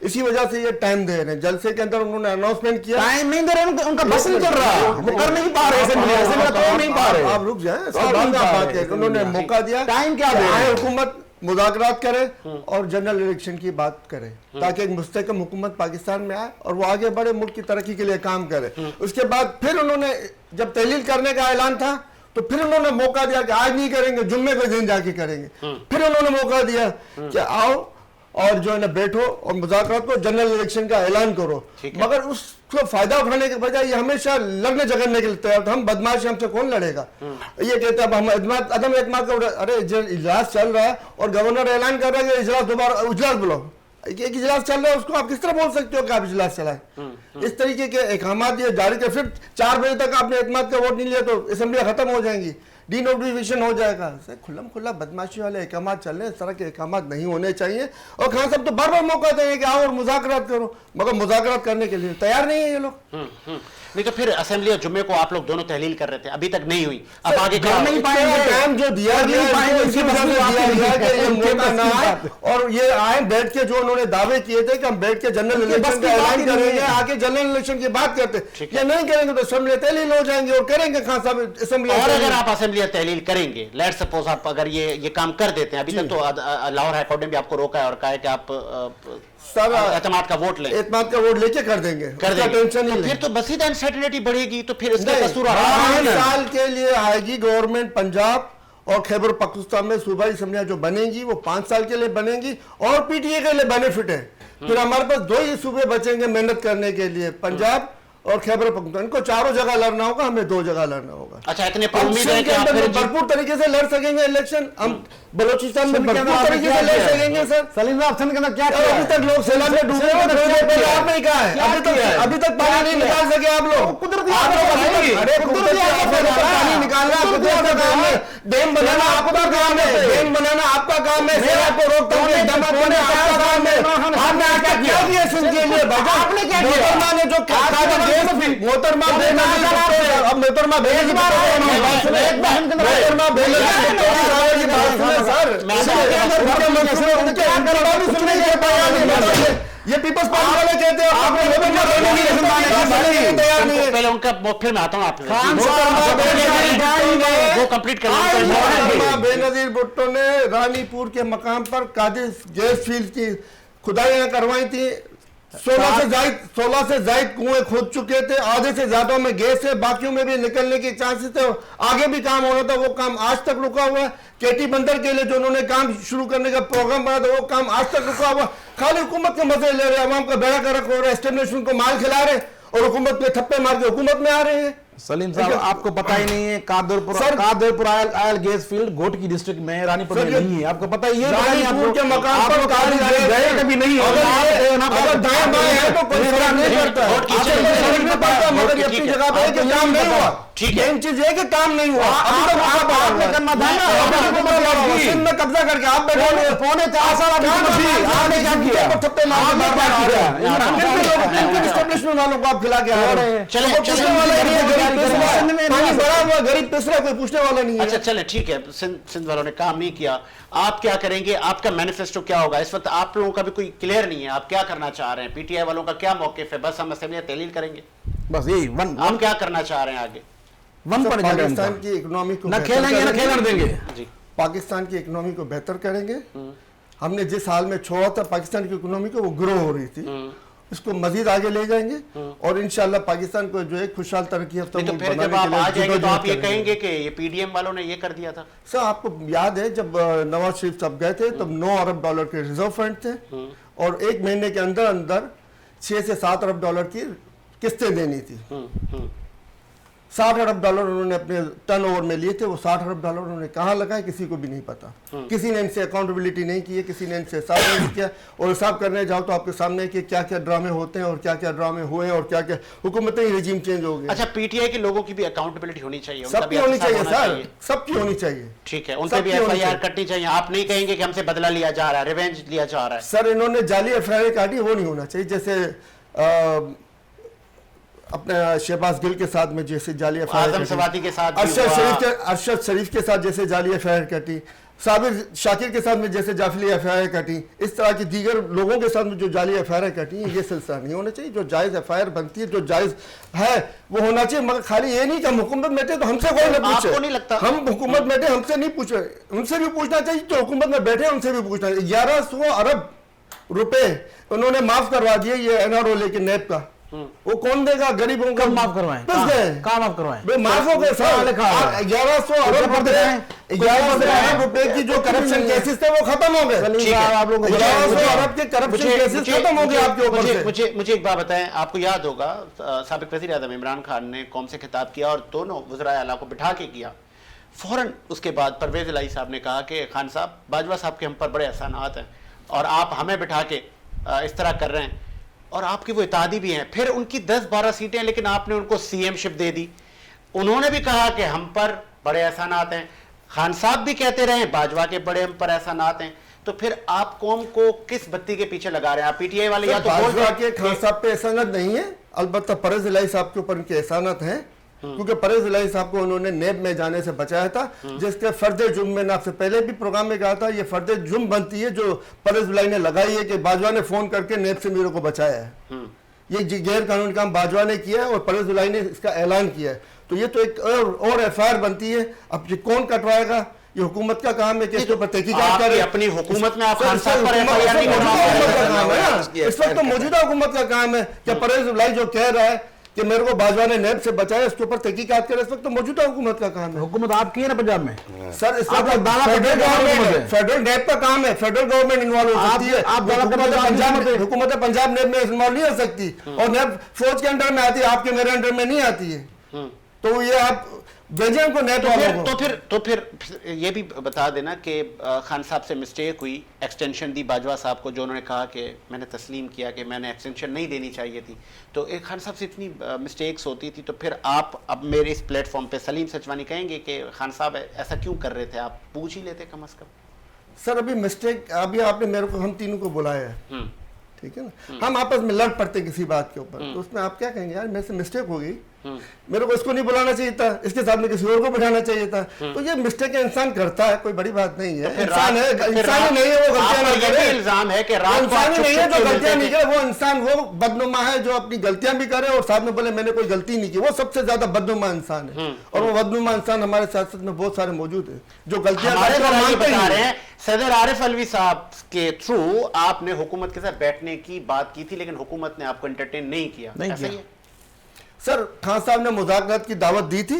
इसी वजह से ये टाइम दे रहे हैं। जलसे के अंदर उन्होंने अनाउंसमेंट किया, टाइम नहीं दे रहे, उनका बस नहीं चल रहा, वो कर नहीं पा रहे, असेंबली तोड़ नहीं पा रहे। आप रुक जाए, बात है, उन्होंने मौका दिया, टाइम क्या दे? आए हुकूमत मुज़ाकरात करे और जनरल इलेक्शन की बात करे, ताकि एक मुस्तकम हुकूमत पाकिस्तान में आए और वो आगे बढ़े, मुल्क की तरक्की के लिए काम करे। उसके बाद फिर उन्होंने जब तहलील करने का ऐलान था, तो फिर उन्होंने मौका दिया कि आज नहीं करेंगे, जुम्मे के दिन जाके करेंगे। फिर उन्होंने मौका दिया कि आओ और जो है ना बैठो और मुज़ाकरात को जनरल इलेक्शन का ऐलान करो, मगर उसको फायदा उठाने के बजाय ये हमेशा लड़ने झगड़ने के लिए तैयार था। हम बदमाश, हमसे कौन लड़ेगा? ये कहते अब हम अदम एतमाद का, अरे इजलास चल रहा है और गवर्नर ऐलान कर रहा है कि इजलास दोबारा इजलास बुलाओ, एक इजलास चल रहा है, उसको आप किस तरह बोल सकते हो कि आप इजलास चलाएं? इस तरीके के अहकाम दिए जारी कर, फिर 4 बजे तक आपने एतमाद का वोट नहीं लिया तो असेंबलियां खत्म हो जाएंगी, डीनोटिफिकेशन हो जाएगा। खुल्लम खुल्ला बदमाशी वाले अहकाम चल रहे हैं, इस तरह के अहकाम नहीं होने चाहिए। और खान साहब तो बार बार मौका देंगे कि आओ और मुज़ाकरात करो, मगर मुज़ाकरात करने के लिए तैयार नहीं है ये लोग। नहीं तो फिर असेंबली और जुम्मे को आप लोग दोनों तहलील कर रहे थे, अभी तक नहीं हुई, अब आगे क्या नहीं होगा? पाएंगे, टाइम जो दिया गया है, इसी वजह से दिया गया है कि ये मौका ना आए और ये आए बैठ के, जो उन्होंने दावे किए थे कि हम बैठ के जनरल इलेक्शन का ऐलान करेंगे, आगे जनरल इलेक्शन की बात करते, ये नहीं करेंगे तो असेंबली तहलील हो जाएंगे और करेंगे खान साहब असेंबली। और अगर आप असेंबली तहलील करेंगे, लेट सपोज आप अगर ये काम कर देते हैं, अभी तक तो लाहौर हाई कोर्ट ने भी आपको रोका है और कहा है कि आप सर एतमाद का वोट लें, एतमाद का वोट लेके कर देंगे, कर उसका देंगे, टेंशन तो नहीं फिर लेंगे। तो मज़ीद अनसर्टेनिटी बढ़ेगी, तो फिर इसका कसूर 5 साल के लिए आएगी गवर्नमेंट। पंजाब और खैबर पख्तूनख्वा में सूबाई असम्बलियां जो बनेंगी वो 5 साल के लिए बनेंगी और पीटीए के लिए बेनिफिट है। फिर हमारे पास 2 ही सूबे बचेंगे मेहनत करने के लिए, पंजाब और खैबर पख्तूनख्वा। इनको चारों जगह लड़ना होगा, हमें 2 जगह लड़ना होगा। अच्छा, इतने पर उम्मीद है कि आप अंदर फिर भरपूर तरीके से लड़ सकेंगे इलेक्शन, हम बलोचिस्तान में भरपूर तरीके से लड़ सकेंगे सर। सलीम साहब के अंदर क्या अभी तक लोग सैलाब में डूबे हुए, थोड़ी देर पहले आपने कहा है, अभी तक पानी नहीं निकाल सके आप लोग। कुदरती आप लोग अभी तक, अरे कुदरती आफत है, पानी निकालना कुदरत का काम है, डैम बनाना आपका काम है, डैम बनाना आपका काम है, सैलाब को रोकथाम के इक़दाम करना आपका काम है। आपने क्या किया सिंध के लिए? आपने क्या किया? मोहतरमा ने जो मोहतरमा अब मोहतरमा बेनजीर ये पीपल्स पार्टी वाले कहते हैं तैयार नहीं है। पहले उनका फिर मैं आता हूँ आप वो कंप्लीट कर। बेनजीर भुट्टो ने रानीपुर के मकाम पर कादिर गैस फील्ड की खुदाइयां करवाई थी। 16 से जायद कुएं खोद चुके थे, आधे से ज्यादा में गैस है, बाकियों में भी निकलने के चांसेस थे, आगे भी काम होना था, वो काम आज तक रुका हुआ है। केटी बंदर के लिए जो उन्होंने काम शुरू करने का प्रोग्राम बना था, वो काम आज तक रुका हुआ। खाली हुकूमत के मजे ले रहे, अवाम का बेड़ा गर्क हो रहा है, एस्टेब्लिशमेंट को माल खिला रहे और हुकूमत में थप्पे मार के हुकूमत में आ रहे हैं। सलीम साहब, आपको पता ही नहीं है, Kadarpur oil gas field Ghotki district में रानीपुर में नहीं है, आपको पता ही है। रानीपुर के मकाम पर गए कभी नहीं, अगर दाएं बाएं है तो कोई फर्क नहीं पड़ता, मगर ये अपनी जगह पे कि काम नहीं हुआ। ठीक है, मेन चीज है कि काम नहीं हुआ। आपने करना था ना, सिंध में कब्जा करके आप बैठे 4.5 साल आपने क्या किया? थप्पे मार एस्टेब्लिशमेंट वालों को आप खिला के आ रहे हैं। गरीब पिसरा, कोई पूछने वाला नहीं है। अच्छा चले, ठीक है, सिंध वालों ने काम नहीं किया, आप क्या करेंगे? आपका मैनिफेस्टो क्या होगा? इस वक्त आप लोगों का भी कोई क्लियर नहीं है, आप क्या करना चाह रहे हैं? पीटीआई वालों का क्या मौक़िफ़ है? बस हम असेंबली तहलील करेंगे, बस यही आप क्या करना चाह रहे हैं आगे? पाकिस्तान की इकोनॉमी को न खेलेंगे न खेलने देंगे जी। पाकिस्तान की इकोनॉमी को बेहतर करेंगे। हमने जिस हाल में छोड़ा था पाकिस्तान की इकोनॉमी को, वो ग्रो हो रही थी, इसको मजीद आगे ले जाएंगे और इंशाल्लाह पाकिस्तान को जो है खुशहाल तरक्की याफ्ता तो फिर जब आप आ जाएंगे तो आप ये कहेंगे कि ये पीडीएम वालों ने ये कर दिया था। सर आपको याद है जब नवाज शरीफ साहब गए थे तब $9 अरब के रिजर्व फंड थे और 1 महीने के अंदर अंदर 6 से 7 अरब डॉलर की किस्तें देनी थी। 60 अरब डॉलर उन्होंने अपने टर्नओवर में लिए थे, वो 60 अरब डॉलर उन्होंने कहाँ लगाए किसी को भी नहीं पता। किसी ने इनसे अकाउंटेबिलिटी नहीं की है, किसी ने इनसे हिसाब नहीं किया, और हिसाब करने जाओ तो आपके सामने कि क्या क्या ड्रामे होते हैं और क्या क्या ड्रामे हुए और क्या क्या हुकूमतें ही रिजीम चेंज हो गए। अच्छा, पीटीआई के लोगों की भी अकाउंटेबिलिटी होनी चाहिए, उनका सबकी भी होनी एहतसाब चाहिए होना सर, चाहिए। सबकी होनी चाहिए। ठीक है, उन पे भी सबकी होनी एफआईआर चाहिए। कटनी चाहिए। आप नहीं कहेंगे कि हमसे बदला लिया जा रहा है, रिवेंज लिया जा रहा है। सर इन्होंने जाली एफआईआर काटी, वो नहीं होना चाहिए। जैसे अपने शहबाज गिल के साथ में जैसे जाली एफआईआर आजम सवाती के साथ भी अरशद शरीफ के साथ जैसे जाली एफआईआर कटी, साबिर शाकिर के साथ में जैसे जाफली एफआईआर कटी, इस तरह की दीगर लोगों के साथ में जो जाली एफआईआर कटी है, ये सिलसिला नहीं होना चाहिए। जो जायज एफआईआर बनती है, जो जायज है वो होना चाहिए। मगर खाली ये नहीं कि हम हुकूमत में थे तो हमसे कोई ना पूछे। आपको नहीं लगता? हम हुकूमत में थे, हमसे नहीं पूछे, उनसे भी पूछना चाहिए। जो हुकूमत में बैठे उनसे भी पूछना चाहिए। 1100 अरब रुपए उन्होंने माफ करवा दिए ये एनआरओ लेके नैब का, वो कौन देगा गरीबों को? कब माफ करवाएं? बस गए, कहाँ माफ करवाएं? बे माफ हो गए सर। 1100 अरब रुपए की जो करप्शन केसेस थे वो खत्म हो गए। ठीक है, आप लोगों को 1100 अरब के करप्शन केसेस खत्म हो गए आपके ऊपर से। मुझे एक बात बताएं, आपको याद होगा साबिक वज़ीर आज़म इमरान खान ने कौम से खिताब किया और दोनों वज़राए आला को बिठा के किया। फौरन उसके बाद परवेज़ इलाही साहब ने कहा कि खान साहब, बाजवा साहब के हम पर बड़े एहसानात हैं और आप हमें बिठा के इस तरह कर रहे हैं, और आपकी वो इतादी भी हैं। फिर उनकी 10-12 सीटें, लेकिन आपने उनको सीएमशिप दे दी। उन्होंने भी कहा कि हम पर बड़े एहसानात हैं, खान साहब भी कहते रहे बाजवा के बड़े हम पर एहसानात हैं। तो फिर आप कौम को किस बत्ती के पीछे लगा रहे हैं? आप पीटीआई वाले या तो बाजवा के खान साहब पे एहसानात नहीं है, अलबत्ता परवेज़ इलाही साहब के ऊपर उनके एहसानात हैं, क्योंकि परवेज़ इलाही साहब को उन्होंने नेब में जाने से बचाया था, जिसके फर्द जुर्म मैंने आपसे पहले भी प्रोग्राम में कहा था। ये फर्द जुर्म बनती है जो परवेज़ इलाही ने लगाई है कि बाजवा ने फोन करके नेब से मेरे को बचाया है। ये गैर कानूनी काम बाजवा ने किया है और परवेज़ इलाही ने इसका ऐलान किया है। तो ये तो एक और एफआईआर बनती है। अब ये कौन कटवाएगा? ये हुकूमत का काम है कि इसके ऊपर तहकीकात करे। अपनी हुकूमत में आप खान साहब पर एफआईआर नहीं करवा। इस वक्त तो मौजूदा हुकूमत का काम है कि परवेज़ इलाही जो कह रहा है कि मेरे को बाजवा ने नेब से बचाया, इसके ऊपर तहकीकात करे। इस वक्त तो मौजूदा हुकूमत का काम है। हुकूमत आपकी है ना पंजाब में सर, इस आप दावा फेडरल करते हैं गवर्नमेंट हुकूमत है। फेडरल नेब का काम है, फेडरल गवर्नमेंट इन्वॉल्व हो सकती है। आप दावा करते हैं पंजाब में। हुकूमत पंजाब नेब में इन्वॉल्व नहीं हो सकती, और नेब फौज के अंडर में आती है, आपके मेरे अंडर में नहीं आती है। तो ये आप भेजें को नेब वालों को। तो फिर ये भी बता देना कि खान साहब से मिस्टेक हुई, एक्सटेंशन दी बाजवा साहब को, जो उन्होंने कहा कि मैंने तस्लीम किया कि मैंने एक्सटेंशन नहीं देनी चाहिए थी। तो एक खान साहब से इतनी मिस्टेक्स होती थी, तो फिर आप अब मेरे इस प्लेटफॉर्म पे सलीम सचवानी कहेंगे कि खान साहब ऐसा क्यों कर रहे थे? आप पूछ ही लेते कम अज कम। सर अभी मिस्टेक, अभी आपने मेरे को, हम तीनों को बुलाया है, ठीक है ना, हम आपस में लड़ पड़ते किसी बात के ऊपर, तो उसमें आप क्या कहेंगे? यार मेरे से मिस्टेक हो गई, मेरे को इसको नहीं बुलाना चाहिए था, इसके सामने किसी और को बिठाना चाहिए था। तो ये मिस्टेक इंसान करता है, कोई बड़ी बात नहीं है। इंसान है, इंसान ही नहीं है वो गलतियां ना करे। इल्जाम है कि रात इंसान ही नहीं है जो गलतियां नहीं करे, वो इंसान, वो बदनुमा है जो अपनी गलतियां भी करे और साथ में बोले मैंने कोई गलती नहीं की। वो सबसे ज्यादा बदनुमा इंसान है, और वो बदनुमा इंसान हमारे सियासत में बहुत सारे मौजूद है जो गलतियां बता रहे हैं। सदर आरिफ अलवी साहब के थ्रू आपने हुकूमत के साथ बैठने की बात की थी, लेकिन हुकूमत ने आपको एंटरटेन नहीं किया, ऐसा ही है? सर खान साहब ने मुज़ाकरात की दावत दी थी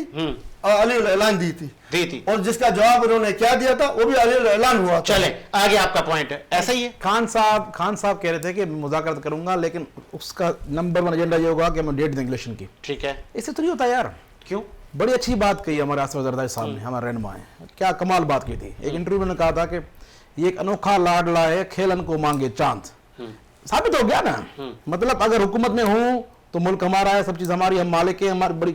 और अली ऐलान दी थी, और जिसका जवाब उन्होंने क्या दिया था वो भी अली ऐलान हुआ था। चले आगे, आपका पॉइंट है, ऐसा ही है। खान साहब कह रहे थे कि मुज़ाकरात करूंगा, लेकिन उसका नंबर 1 एजेंडा ये होगा कि मैं डेट देंगे इलेक्शन की। ठीक है, इससे तो नहीं होता यार। क्यों? बड़ी अच्छी बात कही हमारे आसफ जरदारी साहब ने, हमारे रहनुमा है, क्या कमाल बात की थी। एक इंटरव्यू में कहा था कि ये एक अनोखा लाडला है, खेलन को मांगे चांद। साबित हो गया ना। मतलब अगर हुकूमत में हूं तो मुल्क हमारा है, सब चीज हमारी, हम मालिक है, हमारी बड़ी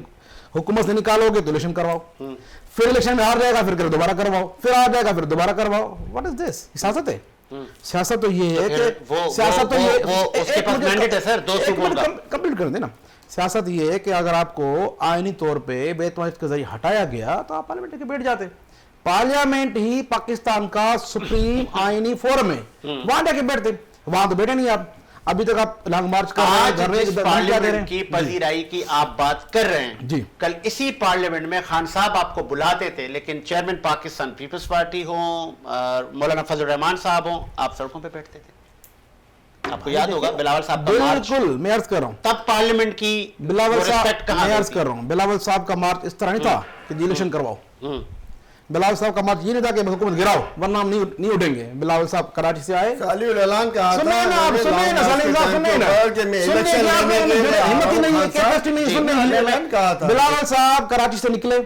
हुकूमत से निकालोगे तो इलेक्शन करवाओ, फिर इलेक्शन में हार जाएगा, फिर दोबारा करवाओ, फिर आ जाएगा, फिर दोबारा करवाओ। What is this? सियासत है। सियासत तो ये है कि सियासत तो ये उसके पास मैंडेट है सर, 2 सूबों का। कंप्लीट कर देना। सियासत ये है कि अगर आपको आईनी तौर पे बेतमाश के जरिए हटाया गया तो आप पार्लियामेंट के बैठ जाते। पार्लियामेंट ही पाकिस्तान का सुप्रीम आईनी फोरम है, वहां जाके बैठते, वहां तो बैठे नहीं आप। अभी तक आप लॉन्ग मार्च कर रहे हैं, पार्लियामेंट की पजीराई की आप बात कर रहे हैं जी। कल इसी पार्लियामेंट में खान साहब आपको बुलाते थे, लेकिन चेयरमैन पाकिस्तान पीपल्स पार्टी हो, मौलाना फजल रहमान साहब हो, आप सड़कों पे बैठते थे। आपको याद होगा बिलावल साहब का मार्च। बिल्कुल, मैं अर्ज कर रहा हूं, तब पार्लियामेंट की बिलावल साहब, रिस्पेक्ट कहां मैं अर्ज कर रहा हूं, बिलावल साहब का मार्च इस तरह नहीं था कि इलेक्शन करवाओ। बिलावल साहब का मत ये नहीं था कि हुकूमत गिराओ वरना हम नहीं उठेंगे। बिलावल साहब कराची से आए, सालिउल ऐलान कहा था, सुनिए ना आप, सुनिए ना सालिम साहब, सुनिए ना, सुनिए क्या आपने हिम्मत ही नहीं है, कैपेसिटी नहीं है सुनने की। ऐलान कहा था बिलावल साहब कराची से निकले,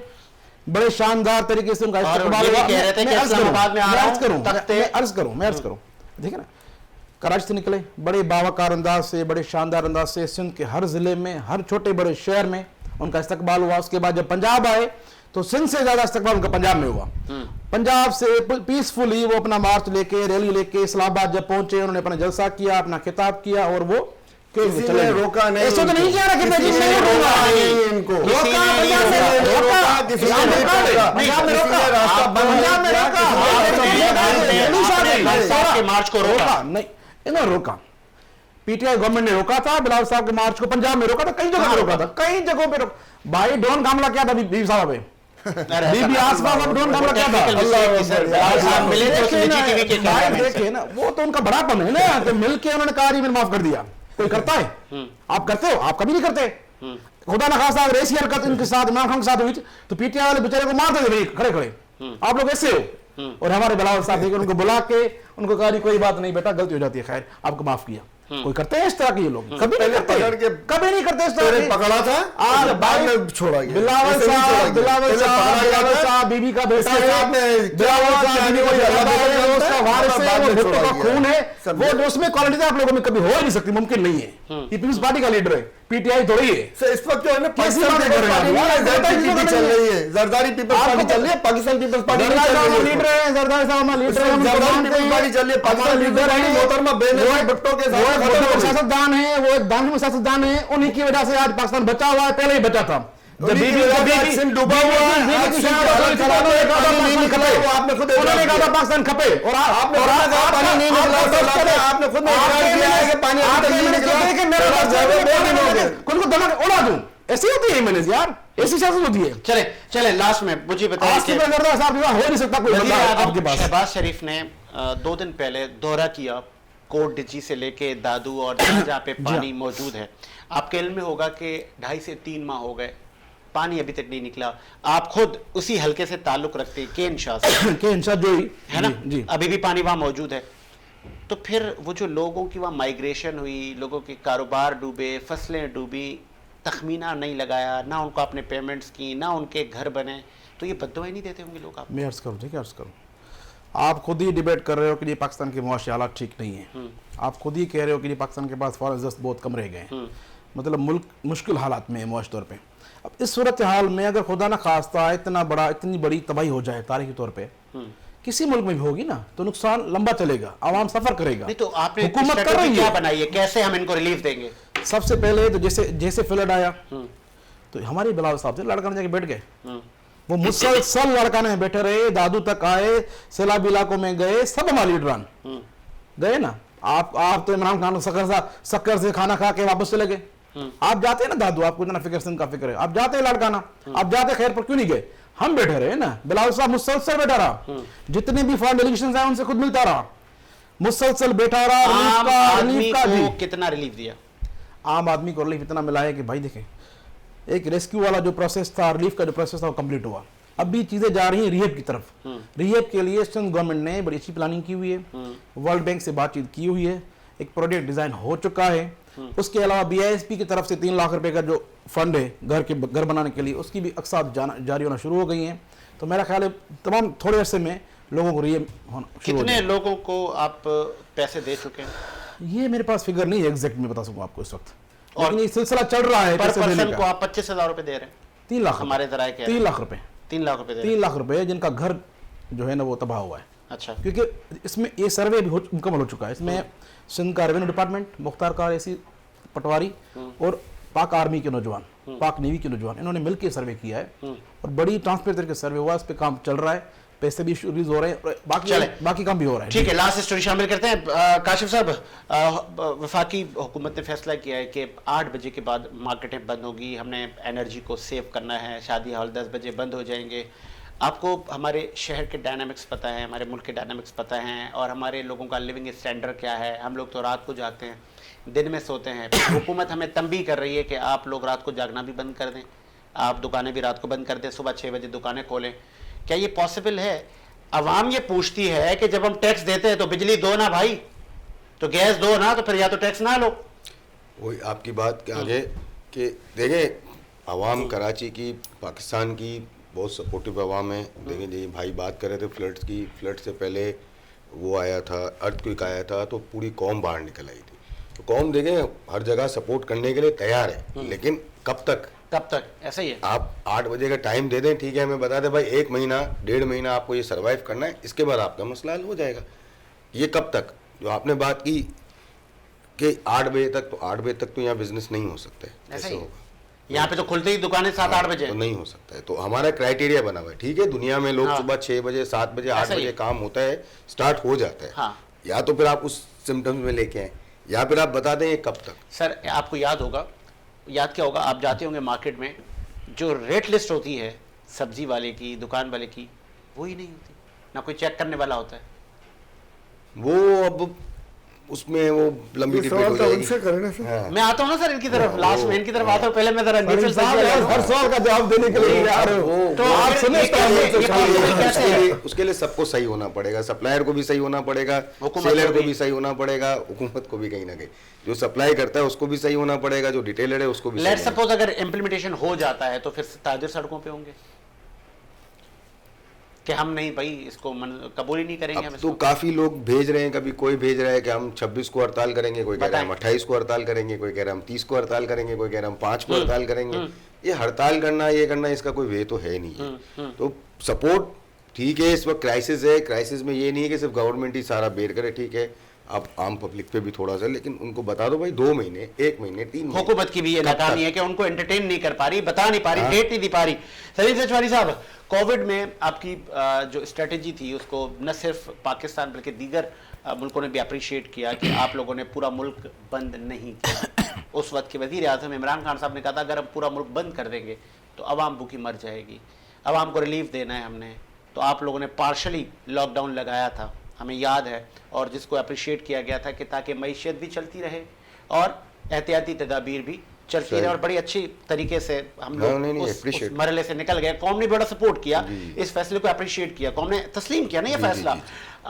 बड़े शानदार तरीके से उनका इस्तकबाल हुआ। कह रहे थे कि इस्लामाबाद में आ रहा हूं, मैं अर्ज करूं, देखिए ना, कराची से निकले बड़े बावकार अंदाज से, बड़े शानदार अंदाज से, सिंध के हर जिले में, हर छोटे बड़े शहर में उनका इस्तकबाल हुआ। उसके बाद जब पंजाब आए तो सिंध से ज्यादा इस्तकबाल उनका पंजाब में हुआ। पंजाब से पीसफुली वो अपना मार्च लेके, रैली लेके इस्लामाबाद जब पहुंचे, उन्होंने अपना जलसा किया, अपना खिताब किया और वो किसी ने रोका नहीं, ऐसा तो नहीं किया ना कि मैं किसी नहीं ने रोका रोका नहीं इनको, रोका, किसी ने नहीं रोका, किसी ने नहीं रोका, पंजाब में किसी रोका, ने रास्ता बंद पंजाब में नहीं रोका, साहब के मार्च को रोका नहीं, इन्होंने रोका। पीटीआई गवर्नमेंट ने रोका था बिलावल साहब के मार्च को, पंजाब में रोका था, कई जगह पे रोका था, कई जगहों पे भाई ड्रोन हमला क्या था बीबी साहब पे, बीबी आसपास अब ड्रोन हमला क्या था, देखिए ना, वो तो उनका बड़ापन है ना, तो मिलके उन्होंने कहा जी मैंने माफ कर दिया। कोई करता है? आप करते हो? आप कभी नहीं करते। खुदा ना खासा अगर ऐसी हरकत इनके साथ, इमरान खान के साथ हुई तो पीटीआई वाले बेचारे को मार देते खड़े खड़े, आप लोग ऐसे हो। और हमारे बिलावल साहब देखिए, उनको बुला के उनको कहा कोई बात नहीं बेटा, गलती हो जाती है, खैर आपको माफ किया। कोई करते हैं इस तरह के ये लोग? कभी नहीं करते, कभी नहीं करते इस तरह के। पकड़ा था आज बाद में छोड़ा गया। बिलावल साहब बीबी का बेटा है, बिलावल साहब बीबी का वारिस है, वो भुट्टो का खून है, वो उसमें क्वालिटी आप लोगों में कभी हो ही नहीं सकती, मुमकिन नहीं है। ये पीपल्स पार्टी का लीडर है, पीटीआई थोड़ी है। इस वक्त जो है ना पाकिस्तान पीपल्स पार्टी चल रही है, जरदारी पीपल्स पार्टी चल रही है, पाकिस्तान पीपल्स पार्टी लीडर है, जरदारी साहब हमारे लीडर है, जरदारी पीपल्स पार्टी चल रही है, पाकिस्तान लीडर है मोहतरमा बेनजीर भुट्टो के साथ सियासतदान है, वो एक दानिश सियासतदान है, उन्हीं की वजह से आज पाकिस्तान बचा हुआ है, पहले ही बचा था। जब बीबी डूबा हुआ है, उन्होंने कहा था पाकिस्तान खपे, और आपने पानी नहीं निकला, आपने खुद पानी उड़ा दूं, ऐसी होती है मैंने यार, ऐसी सियासत होती है। चले लास्ट में मुझे बताइए, हो नहीं सकता कोई बंदा आपके पास। शहबाज शरीफ ने 2 दिन पहले दौरा किया कोट डिची से लेके दादू और जहाँ पे पानी मौजूद है। आपके इल्म में होगा कि 2.5 से 3 माह हो गए, पानी अभी तक नहीं निकला। आप खुद उसी हलके से ताल्लुक रखते हैं, के इंशा से, के इंशा जो ही है ना जी, अभी भी पानी वहां मौजूद है। तो फिर वो जो लोगों की वहां माइग्रेशन हुई, लोगों के कारोबार डूबे, फसलें डूबी, तखमीना नहीं लगाया, ना उनको अपने पेमेंट्स की, ना उनके घर बने, तो ये बद्दुआएं नहीं देते होंगे लोग? आप मैं अर्ज करूँ, ठीक है अर्ज करूँ, आप खुद ही डिबेट कर रहे हो कि ये पाकिस्तान के मुआशी हालात ठीक नहीं है, आप खुद ही कह रहे हो कि ये पाकिस्तान के पास फॉरेन रिजर्व बहुत कम रह गए हैं, मतलब मुल्क मुश्किल हालात में है मुआशी तौर पे। अब इस सूरत हाल में अगर खुदा ना खास्ता इतनी बड़ी तबाही हो जाए तारीखी तौर पे, किसी मुल्क में भी होगी ना, तो नुकसान लंबा चलेगा, आवाम सफर करेगा। नहीं तो आपने हुकूमत कर रही क्या है, बनाई है, कैसे हम इनको रिलीफ देंगे? सबसे पहले तो जैसे फ्लड आया तो हमारे बिलावल साहब से लड़का जाके बैठ गए, वो मुसलसल लड़काने बैठे रहे, दादू तक आए, सैलाब इलाकों में गए, सब हमारे लीडरान गए ना। आप तो इमरान खान शक्कर से खाना खा के वापस चले गए। आप जाते हैं ना दादू, आपको इतना फिक्र सिंध का फिक्र है, आप जाते हैं लड़काना, आप जाते खैर पर क्यों नहीं गए? हम बैठे रहे ना, बिलावल साहब मुसलसल बैठा रहा, जितने भी फॉरेन डेलीगेशन आए उनसे खुद मिलता रहा, मुसलसल बैठा रहा। रिलीफ को कितना रिलीफ दिया? आम आदमी को रिलीफ इतना मिला है कि भाई देखें, एक रेस्क्यू वाला जो प्रोसेस था, रिलीफ का जो प्रोसेस था वो कंप्लीट हुआ। अब भी चीजें जा रही हैं रिहेब की तरफ। रिहेब के लिए सिंध गवर्नमेंट ने बड़ी अच्छी प्लानिंग की हुई है, वर्ल्ड बैंक से बातचीत की हुई है, एक प्रोजेक्ट डिजाइन हो चुका है। उसके अलावा BISP की तरफ से 3 लाख रुपए का जो फंड है घर बनाने के लिए, उसकी भी अक़सात जारी होना शुरू हो गई हैं। तो मेरा ख्याल है तमाम थोड़े अरसे में लोगों को रिहेब होना शुरू हो कितने लोगों को आप पैसे दे चुके हैं? ये मेरे पास फिगर नहीं है एग्जैक्ट, मैं बता सकूँ आपको इस वक्त, लेकिन ये सिलसिला चल रहा है। पर पर्सन को आप 25,000 रुपए दे रहे हैं? 3 लाख हमारे जराए के 3 लाख रुपए 3 लाख रुपए 3 लाख रुपए जिनका घर जो है ना वो तबाह हुआ है। अच्छा, क्योंकि इसमें ये सर्वे भी मुकम्मल हो चुका है। इसमें सिंध का रेवेन्यू डिपार्टमेंट, मुख्तार कार पटवारी और पाक आर्मी के नौजवान, पाक नेवी के नौजवान, इन्होंने मिलकर सर्वे किया है और बड़ी ट्रांसपेरेंट तरीके से सर्वे हुआ। इस पे काम चल रहा है, पैसे भी रिलीज हो रहे हैं, बाकी काम भी हो रहा है। ठीक है, लास्ट स्टोरी शामिल करते हैं। काशिफ साहब, वफाकी हुकूमत ने फैसला किया है कि 8 बजे के बाद मार्केटें बंद होगी, हमने एनर्जी को सेव करना है, शादी हॉल 10 बजे बंद हो जाएंगे। आपको हमारे शहर के डायनामिक्स पता है, हमारे मुल्क के डायनामिक्स पता हैं, और हमारे लोगों का लिविंग स्टैंडर्ड क्या है। हम लोग तो रात को जागते हैं, दिन में सोते हैं। हुकूमत हमें तंबी कर रही है कि आप लोग रात को जागना भी बंद कर दें, आप दुकानें भी रात को बंद कर दें, सुबह 6 बजे दुकानें खोलें। क्या ये पॉसिबल है? अवाम ये पूछती है कि जब हम टैक्स देते हैं तो बिजली दो ना भाई, तो गैस दो ना, तो फिर या तो टैक्स ना लो। वही आपकी बात के आगे कि देखें, आवाम कराची की, पाकिस्तान की बहुत सपोर्टिव आवाम है। देखें जी, भाई बात कर रहे थे फ्लड्स की, फ्लड से पहले वो आया था, अर्थक्वेक आया था, तो पूरी कौम बाहर निकल आई थी। तो कौम देखें हर जगह सपोर्ट करने के लिए तैयार है, लेकिन कब तक? कब तक? ऐसा ही है। आप 8 बजे का टाइम दे दें, ठीक है, हमें बता दें भाई 1 महीना 1.5 महीना आपको ये सर्वाइव करना है, इसके बाद आपका मसला हल हो जाएगा। ये कब तक? जो आपने बात की कि 8 बजे तक, तो 8 बजे तक तो यहाँ बिजनेस नहीं हो सकता है। ऐसा कैसे ही होगा? यहाँ पे तो खुलते ही दुकानें 7-8 बजे। तो नहीं हो सकता है। तो हमारा क्राइटेरिया बना हुआ है, ठीक है, दुनिया में लोग हाँ। सुबह 6 बजे 7 बजे 8 ऐसा ही बजे है। काम होता है, स्टार्ट हो जाता है। हाँ। या तो फिर आप उस सिम्टम्स में लेके आए, या फिर आप बता दें ये कब तक। सर आपको याद होगा, याद क्या होगा, आप जाते होंगे मार्केट में, जो रेट लिस्ट होती है सब्जी वाले की, दुकान वाले की, वो ही नहीं होती, ना कोई चेक करने वाला होता है। वो अब उसमें वो लंबी ये डिबेट सवाल हो तो जाएगी। उनसे करें ना सर। हाँ। मैं आता हूँ ना सर इनकी तरफ, लास्ट में इनकी तरफ आता हूँ, पहले मैं जरा न्यूट्रल साहब यार, हर सवाल का जवाब देने के लिए आ रहे हो। तो आप फिर सुने ये इसका आंसर कैसे- से सवाल ये करें। कैसे है? उसके लिए सबको सही होना पड़ेगा, सप्लायर को भी सही होना पड़ेगा, हुकूमत सेलर को को भी। भी सही होना पड़ेगा, हुकूमत को भी कहीं ना कहीं, जो सप्लाई करता है उसको भी सही होना पड़ेगा, जो रिटेलर है उसको भी लेट सही होना सपोज अगर इम्प्लीमेंटेशन हो जाता है तो फिर ताजिर सड़कों पे होंगे कि हम नहीं भाई इसको कबूल ही नहीं करेंगे हम अब तो इसको। काफी लोग भेज रहे हैं, कभी कोई भेज रहा है कि हम 26 को हड़ताल करेंगे, कोई कह रहा है हम बताएं। 28 को हड़ताल करेंगे, कोई कह रहा है हम 30 को हड़ताल करेंगे, कोई कह रहा है हम 5 को हड़ताल करेंगे। ये हड़ताल करना, ये करना, इसका कोई वे तो है नहीं है। तो सपोर्ट ठीक है, इस वक्त क्राइसिस है, क्राइसिस में ये नहीं है कि सिर्फ गवर्नमेंट ही सारा बेयर करे, ठीक है, आप आम पब्लिक पे भी थोड़ा सा, लेकिन उनको बता दो भाई 2 महीने 1 महीने 3 महीने। हुकूमत की भी ये नाकामी है कि उनको एंटरटेन नहीं कर पा रही, बता नहीं पा रही, डेट नहीं दी पा रही। सलीम सचवारी साहब, कोविड में आपकी जो स्ट्रेटेजी थी उसको न सिर्फ पाकिस्तान बल्कि दीगर मुल्कों ने भी अप्रिशिएट किया कि आप लोगों ने पूरा मुल्क बंद नहीं किया। उस वक्त के वज़ीर आज़म इमरान खान साहब ने कहा था अगर हम पूरा मुल्क बंद कर देंगे तो अवाम भूखी मर जाएगी, अवाम को रिलीफ देना है हमने। तो आप लोगों ने पार्शली लॉकडाउन लगाया था, हमें याद है, और जिसको अप्रिशिएट किया गया था कि ताकि मईशत भी चलती रहे और एहतियाती तदाबीर भी चलती रहे, और बड़ी अच्छी तरीके से हम लोग उस मरहले से निकल गए। कौम ने बड़ा सपोर्ट किया, इस फैसले को अप्रिशिएट किया, कौम ने तस्लीम किया ना ये फैसला।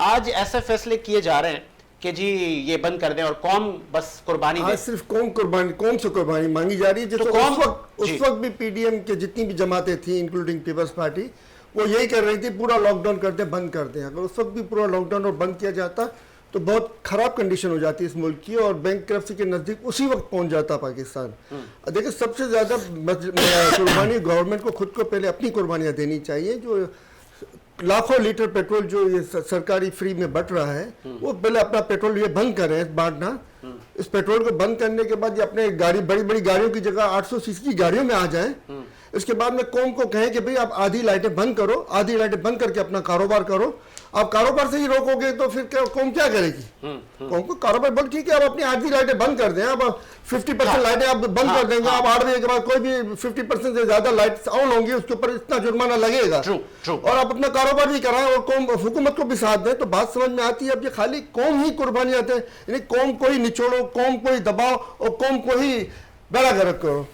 आज ऐसे फैसले किए जा रहे हैं कि जी ये बंद कर दें और कौम बस कुर्बानी दे। आज सिर्फ कौम से कुर्बानी मांगी जा रही है। तो कौम उस वक्त भी पीडीएम के जितनी भी जमातें थी इंक्लूडिंग पीपल्स पार्टी, वो यही कर रही थी पूरा लॉकडाउन कर दे, बंद कर दें। अगर उस वक्त भी पूरा लॉकडाउन और बंद किया जाता तो बहुत खराब कंडीशन हो जाती है इस मुल्क की, और बैंकरप्सी के नज़दीक उसी वक्त पहुंच जाता पाकिस्तान। देखिए सबसे ज़्यादा कुर्बानी गवर्नमेंट को खुद को पहले अपनी कुर्बानियाँ देनी चाहिए। जो लाखों लीटर पेट्रोल जो ये सरकारी फ्री में बट रहा है, वो पहले अपना पेट्रोल ये बंद करें बांटना। इस पेट्रोल को बंद करने के बाद ये अपने गाड़ी, बड़ी बड़ी गाड़ियों की जगह 800 सीसी की गाड़ियों में आ जाएं। इसके बाद में कौम को कहें कि भाई आप आधी लाइटें बंद करो, आधी लाइटें बंद करके अपना कारोबार करो। आप कारोबार से ही रोकोगे तो फिर कौम क्या करेगी? कौम को कारोबार बंद, ठीक है, आप अपनी आधी लाइटें बंद कर दें, आप 50% लाइटें आप बंद कर देंगे, आप 8 बजे के बाद कोई भी 50% से ज्यादा लाइट्स ऑन होंगी उसके ऊपर इतना जुर्माना लगेगा, और आप अपना कारोबार भी कराएं और कौम हुकूमत को भी साथ दें, तो बात समझ में आती है। अब ये खाली कौम ही कुर्बानियां दें, यानी कौम को ही निचोड़ो, कौम को ही दबाओ और कौम को ही बेड़ा गर्क करो।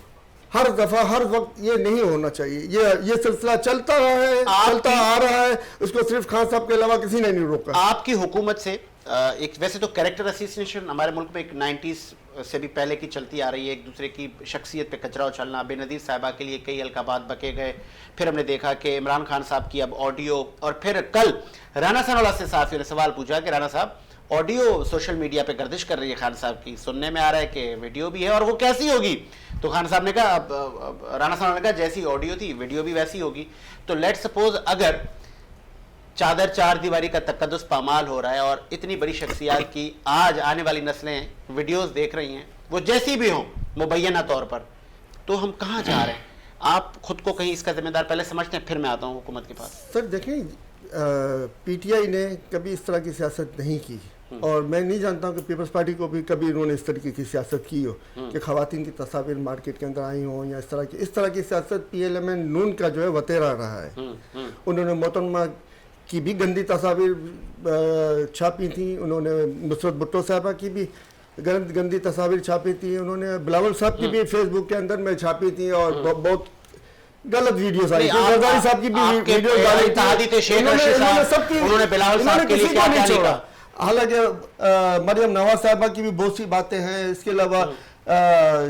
हर दफा हर वक्त ये नहीं होना चाहिए। ये सिलसिला चलता रहा है, चलता आ रहा है, उसको सिर्फ खान साहब के अलावा किसी ने नहीं रोका। आपकी हुकूमत से एक वैसे तो कैरेक्टर असोसिएशन हमारे मुल्क में एक 90s से भी पहले की चलती आ रही है, एक दूसरे की शख्सियत पे कचरा उछलना। बेनज़ीर साहिबा के लिए कई अलकाबात बके गए, फिर हमने देखा कि इमरान खान साहब की अब ऑडियो, और फिर कल राना सनाउल्लाह से साहब ने सवाल पूछा कि राना साहब ऑडियो सोशल मीडिया पे गर्दिश कर रही है खान साहब की, सुनने में आ रहा है कि वीडियो भी है, और वो कैसी होगी? तो खान साहब ने कहा, राना साहब ने कहा जैसी ऑडियो थी वीडियो भी वैसी होगी। तो लेट सपोज अगर चादर चार दीवारी का तकद्दुस पामाल हो रहा है और इतनी बड़ी शख्सियत की आज आने वाली नस्लें वीडियोस देख रही हैं, वो जैसी भी हों मुबैना तौर पर, तो हम कहाँ जा रहे हैं? आप खुद को कहीं इसका जिम्मेदार पहले समझते हैं, फिर मैं आता हूँ हुकूमत के पास। सर देखें, पीटीआई ने कभी इस तरह की सियासत नहीं की, और मैं नहीं जानता हूँ कि पीपल्स पार्टी को भी कभी उन्होंने इस तरीके की सियासत की हो कि ख़वातीन की तस्वीर मार्केट के अंदर आई हों, या इस तरह की सियासत PLMN नून का जो है वतेरा रहा है। उन्होंने मोहतरमा की भी गंदी तस्वीर छापी थी, उन्होंने नुसरत भुट्टो साहबा की भी गंदी तस्वीर छापी थी, उन्होंने बिलावल साहब की भी फेसबुक के अंदर में छापी थी, और बहुत गलत वीडियोस आई नहीं, थी, जरदारी साहब की भी आपके वीडियो डाली थी। इत्तेहादी थे शेख इन्होंने- रशीद इन्होंने साहब, सबकी- उन्होंने बिलावल साहब इन्होंने के लिए किसी क्या को क्या नहीं लिखा? छोड़ा। हालांकि मरियम नवाज साहबा की भी बहुत सी बातें हैं, इसके अलावा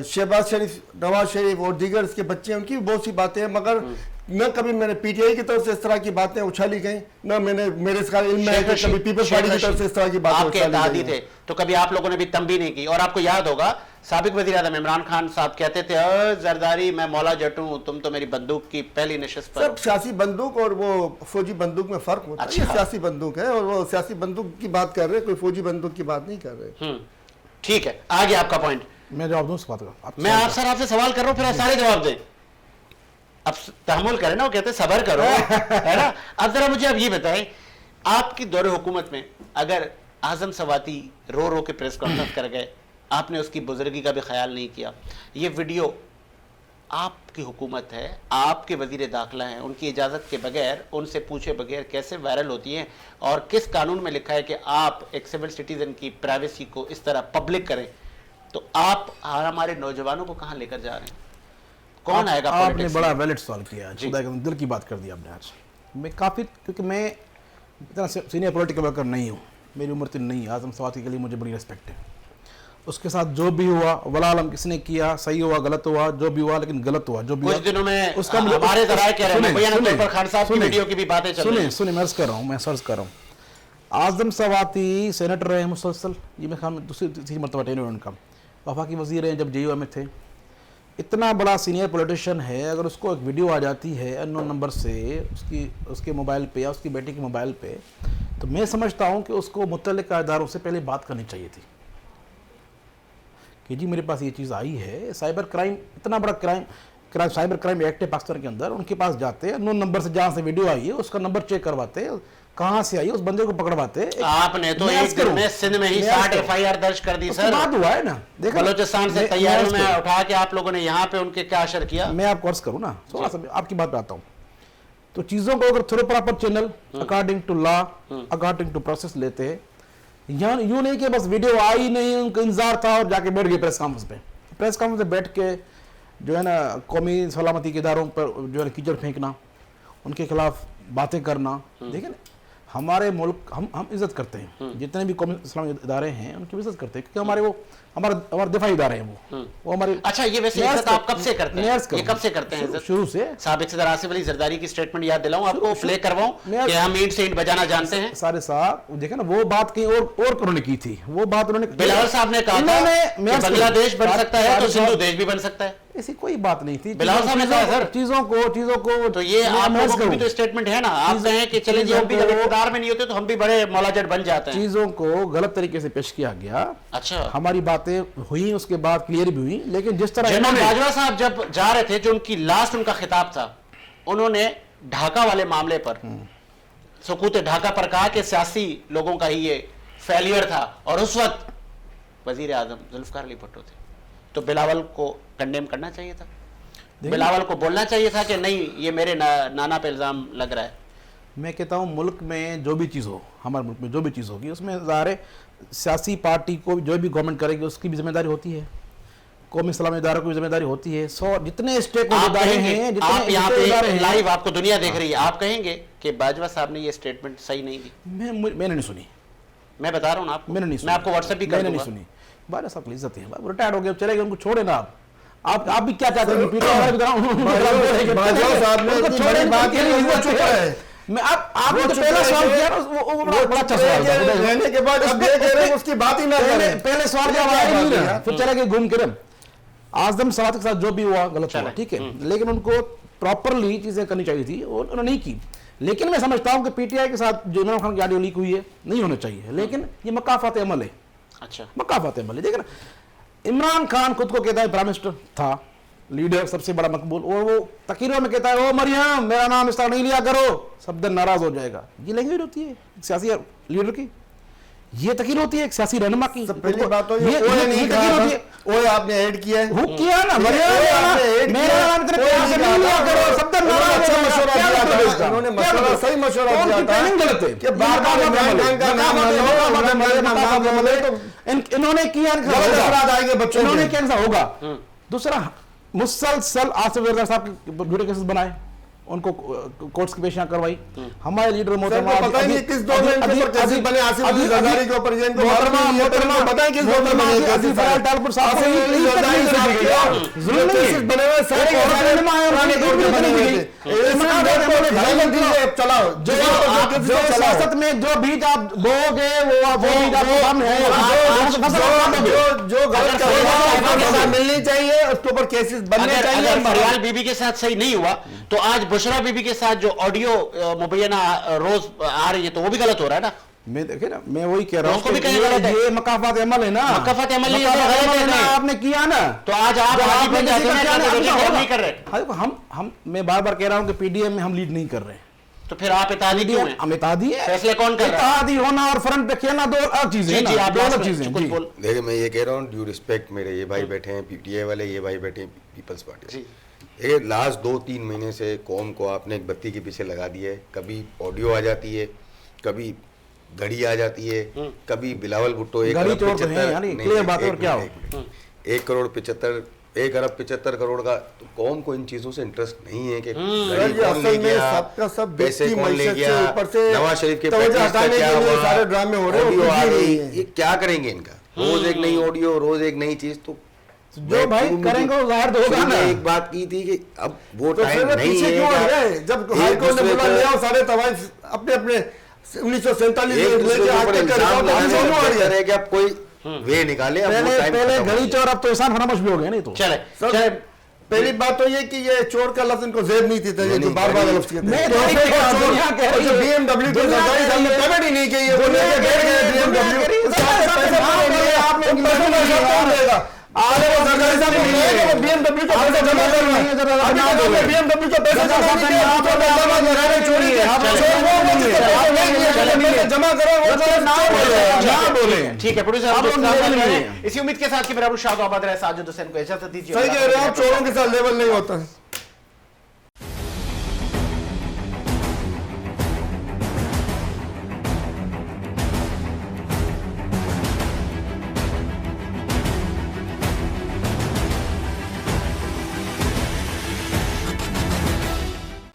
शहबाज शरीफ, नवाज शरीफ और दीगर इसके बच्चे हैं, उनकी भी बहुत सी बातें हैं, मगर न कभी मैंने पीटीआई की तरफ से इस तरह की बातें उछाली गई, न मैंने मेरे इसका इल्म है कि कभी पीपल्स पार्टी की तरफ से इस तरह की बातें आपके उछाली इत्तेहादी गई थे, तो कभी आप लोगों ने भी तंबी नहीं की। और आपको याद होगा साबिक वज़ीर आज़म इमरान खान साहब कहते थे, जरदारी मैं मौला जट हूं, तुम तो मेरी बंदूक की पहली नशिस्त पर हो। सब सियासी बंदूक और वो फौजी बंदूक में फर्क होता है। अच्छा। ये सियासी बंदूक है और वो सियासी बंदूक की बात कर रहे हैं, कोई फौजी बंदूक की बात नहीं कर रहे। ठीक है, आगे आपका पॉइंट। मैं जवाब दूं इस बात का? मैं आप सर आपसे सवाल कर रहा हूं, फिर आप सारे जवाब दें। अब तहमुल करें ना, वो कहते हैं सबर करो, है ना। अब जरा मुझे अब ये बताएं, आपकी दौरे हुकूमत में अगर आजम सवाती रो रो के प्रेस कॉन्फ्रेंस कर गए, आपने उसकी बुजुर्गी का भी ख्याल नहीं किया, ये वीडियो आपकी हुकूमत है, आपके वजीर दाखिला हैं, उनकी इजाज़त के बगैर, उनसे पूछे बगैर कैसे वायरल होती हैं, और किस कानून में लिखा है कि आप एक सिविल सिटीजन की प्राइवेसी को इस तरह पब्लिक करें, तो आप हमारे नौजवानों को कहाँ लेकर जा रहे हैं? कौन आएगा आपने पॉलिटिक्स बड़ा में? वैलिड सवाल किया है, खुदा के दिल की बात कर दी आपने आज। मैं काफ़ी, क्योंकि मैं इतना सीनियर पॉलिटिकल वर्कर नहीं हूँ, मेरी उम्र इतनी नहीं है, आजम सवाती के लिए मुझे बड़ी रिस्पेक्ट है। उसके साथ जो भी हुआ, वला आलम किसने किया, सही हुआ गलत हुआ, जो भी हुआ, लेकिन गलत हुआ जो भी कुछ हुआ। दिनों में उसका हमारे जराए कह रहे हैं, सुने, मुबैना तौर सुने, पर खान साहब की सुने, वीडियो की भी बातें चल रही सुने हैं। सुने मैं अर्ज कर रहा हूँ, मैं सर्च कर रहा हूँ। आजम सवाती सेनेटर रहे हैं मुसलसल, ये मैं खान दूसरी तीसरी मरतबा टेन्योर उनका, वफाकी वजीर हैं जब JUI में थे। इतना बड़ा सीनियर पॉलिटिशियन है, अगर उसको एक वीडियो आ जाती है अननोन नंबर से उसके मोबाइल पे या उसकी बेटी के मोबाइल पे, तो मैं समझता हूँ कि उसको मुतल्लिका इदारों से पहले बात करनी चाहिए थी कि जी मेरे पास ये चीज़ आई है। साइबर क्राइम, इतना बड़ा क्राइम साइबर क्राइम एक्ट है पाकिस्तान के अंदर, उनके पास जाते अननोन नंबर से, जहाँ से वीडियो आई है उसका नंबर चेक करवाते, कहाँ से आई है उस बंदे को पकड़वाते। आपने तो एक दिन में सिंध में ही 60 FIR दर्ज कर दी सर। बात हुआ है ना, देखो बलोचिस्तान से तैयारियों में उठा के आप लोगों ने यहाँ पे उनके क्या असर किया? मैं आपको अर्ज करूँ ना, थोड़ा सा आपकी बात पे आता हूँ। तो चीज़ों को अगर थोड़ा proper channel according to law, according to process लेते हैं, यूं नहीं कि बस वीडियो आई नहीं, उनको इंतजार था और जाके बैठ गए प्रेस कॉन्फ्रेंस पे। प्रेस कॉन्फ्रेंस पे बैठ के जो है ना कौमी सलामती के इदारों पर जो है कीचड़ फेंकना, उनके खिलाफ बातें करना, देखिए ना हमारे मुल्क, हम इज्जत करते हैं, जितने भी कौमी इस्लामी इदारे हैं उनकी इज्जत करते हैं, क्योंकि हमारे दिफाई इदारे हैं वो हमारे। अच्छा, ये वैसे इज्जत आप कब से करते हैं? ये कब से करते हैं इज्जत? शुरू से। साबिक सदर आसिफ अली जरदारी की स्टेटमेंट याद दिलाऊं आपको, प्ले करवाऊं कि हम ईंट से ईंट बजाना जानते हैं। सारे साहब देखे ना, वो बात कहीं और उन्होंने की थी, वो बात उन्होंने बिलावल साहब ने कहा था कि बांग्लादेश बन सकता है तो सिंधु देश भी बन सकता है। ऐसी कोई बात नहीं थी। बिलावल साहब ने कहा सर, चीजों को तो ये आप लोगों की भी तो स्टेटमेंट है ना, आप कहें कि चलें जी हम भी जब इक़्तिदार में नहीं होते तो हम भी बड़े मौलाजट बन जाते हैं। चीजों को गलत तरीके से पेश किया गया। अच्छा, हमारी बातें हुई, उसके बाद क्लियर भी हुई, लेकिन जिस तरह जनरल बाजवा साहब जब जा रहे थे, जो उनकी लास्ट उनका खिताब था, उन्होंने ढाका वाले मामले पर, सुकूत ढाका पर कहा कि सियासी लोगों का ही ये फेलियर था, और उस वक्त वजीर आजम जुल्फकार अली भुट्टो थे। तो बिलावल को कंडेम करना चाहिए था, बिलावल को बोलना चाहिए था कि नहीं ये मेरे नाना पे इल्जाम लग रहा है। मैं कहता हूँ मुल्क में जो भी चीज़ हो, हमारे मुल्क में जो भी चीज़ होगी, उसमें ज़ाहिर है सियासी पार्टी को जो भी गवर्नमेंट करेगी उसकी भी जिम्मेदारी होती है, कौमी इस्लामी इदारों की भी जिम्मेदारी होती है। जितने स्टेक आप इदारे कहेंगे, हैं, आप यहाँ पे लाइव आपको दुनिया देख हाँ। रही है, आप कहेंगे कि बाजवा साहब ने ये स्टेटमेंट सही नहीं दी? मैंने नहीं सुनी, मैं बता रहा हूँ ना आपको, मैंने नहीं सुनी, मैं आपको व्हाट्सएप भी कर मैंने दूंगा। नहीं सुनी। बाजवा साहब की इज्जत है, रिटायर्ड हो गए, चले गए, उनको छोड़े ना। आप भी क्या चाहते हैं? बाजवा साहब ने इतनी बड़ी बात की, वो चुप है। मैं आपने तो पहला सवाल किया ना, वो बड़ा अच्छा सवाल था। रहने के बाद अब ये कह रहे हैं उसकी बात ही ना करें। पहले सवाल का जवाब नहीं ना, फिर चले गए घूम के। आजम सवात के साथ जो भी हुआ गलत हुआ, ठीक है, लेकिन उनको प्रॉपरली चीजें करनी चाहिए थी और उन्होंने नहीं की। लेकिन मैं समझता हूं कि पीटीआई के साथ जो इमरान खान की ऑडियो लीक हुई है, नहीं होना चाहिए, लेकिन ये मकाफात अमल है। अच्छा, मकाफात अमल है। देखिए ना, इमरान खान खुद को कहता है प्राइम मिनिस्टर था, लीडर सबसे बड़ा मकबूल, और वो तकीरों में कहता है ओ मरियम मेरा नाम इस तरह नहीं लिया करो, सब दिन नाराज हो जाएगा। ये लैंग्वेज होती है सियासी लीडर की, ये तकीर होती है एक सियासी रहनुमा की। पहली बात तो ये नहीं तकीर होती है। ओए आपने ऐड किया है, हुक किया ना, आपने ऐड मेरा नाम इतने प्यार से नहीं लिया करो, सब दिन नाराज अच्छा हो मशवरा जाएगा। दिया क्या था, मतलब उन्होंने क्या मशवरा मतलब? सही मशवरा कौन दिया सी था ट्रेनिंग गलत है कि बार-बार इमरान खान का नाम ना लो, इमरान खान नाम ना लो, तो इन्होंने किया, गलत असरात आएंगे बच्चों इन्होंने के। क्या होगा। दूसरा, मुसलसल आसिफ जरदारी साहब के झूठे केसेस बनाए, उनको कोर्ट्स की पेशियां करवाई। हमारे लीडर मोहतरमा पता ही नहीं किस दौर में इनके ऊपर केसेस बने, आसिफ अली जरदारी के ऊपर, इनको मोहतरमा पता है किस दौर में बने केसेस बने, टालपुर साहब आसिफ अली जरदारी साहब के जुल्म केसेस बने हुए सारे पुराने दौर में बने हुए थे। चलाओ जो सियासत में जो बीज आप बोओगे वो बीज आपको सामने है। जो गलत करेगा मिलनी चाहिए, उसके ऊपर केसेस बनने चाहिए। अगर फरियाल बीबी के साथ सही नहीं हुआ तो आज बुशरा बीबी के साथ जो ऑडियो मुबैना रोज आ रही है तो वो भी गलत हो रहा है ना। मैं देखे ना, मैं वही कह रहा हूँ, उसको भी कहीं गलत है। ये मकाफात अमल है ना, मकाफात अमल नहीं है, मकाफात गलत अमल है ना, नहीं। आपने किया ना, तो आज आप हाजी बन जाते हैं, नहीं कर रहे। हम मैं बार बार कह रहा हूँ कि पीडीएम में हम लीड नहीं कर रहे, तो फिर आप इत्तेहादी क्यों हैं? हम इत्तेहादी है। फैसले कौन कर रहा है? इत्तेहादी होना और फ्रंट पे खेलना दो अलग चीजें हैं, आप दो अलग चीजें हैं। कुछ जी। बोल। देखिए मैं ये कह रहा हूँ, ड्यू रिस्पेक्ट, मेरे ये भाई बैठे हैं पीटीआई वाले, ये भाई बैठे हैं पीपल्स पार्टी। देखिए लास्ट 2-3 महीने से कौम को आपने एक बत्ती के पीछे लगा दिया है। कभी ऑडियो आ जाती है, कभी घड़ी आ जाती है, कभी बिलावल भुट्टो 1 अरब 75 करोड़ का। तो कौम को इन चीजों से इंटरेस्ट नहीं है कि घड़ी कौन ले गया, सबका सब पैसे कौन ले गया, ऊपर से नवाज शरीफ के तवज्जो पैकेज का हटाने क्या के लिए हुआ, सारे ड्रामे हो रहे हैं, ऑडियो वो आ कुछ भी रही, नहीं है। ये क्या करेंगे इनका? रोज एक नई ऑडियो, रोज एक नई चीज। तो जो भाई करेंगे वो जाहिर तो होगा ना। एक बात की थी कि अब वो तो टाइम नहीं पीछे क्यों हट है। गए? जब हाई कोर्ट ने बुला लिया सारे तवाइफ अपने अपने 1947 एक दूसरे के ऊपर इल्जाम लगाने का बेहतर है कि आप कोई वे निकाले। अब वो टाइम पहले खत्म हो घड़ी गया। चोर, अब तो एहसान फरामोश भी हो गए। नहीं तो चले पहली बात तो ये कि ये चोर का लफ्ज इनको जेब नहीं थी, ये जो बार-बार लफ्ज कहते मैं हैं। तो नहीं कह रहा, दुनिया कह रही है। BMW के सरकारी साहब ने कमेंट ही नहीं की, ये बोले कि बैठ गए BMW आपने पैसा देगा। आगे वो सरकारी साहब को बोले कि वो BMW को पैसा जमा कर रहे हैं। अभी तक हमने BMW को पैसा जमा नहीं किया, आप तो पैसा लगा रहे चोरी के। जमा करो, वो ना बोले। ठीक है प्रोड्यूसर, आप लोग लेवल नहीं है। इसी उम्मीद के साथ कि मेरा शाह आबाद रहे, साजिद हुसैन को इजाजत दीजिए। सही कह रहे हो आप, चोरों के साथ लेवल नहीं होता है।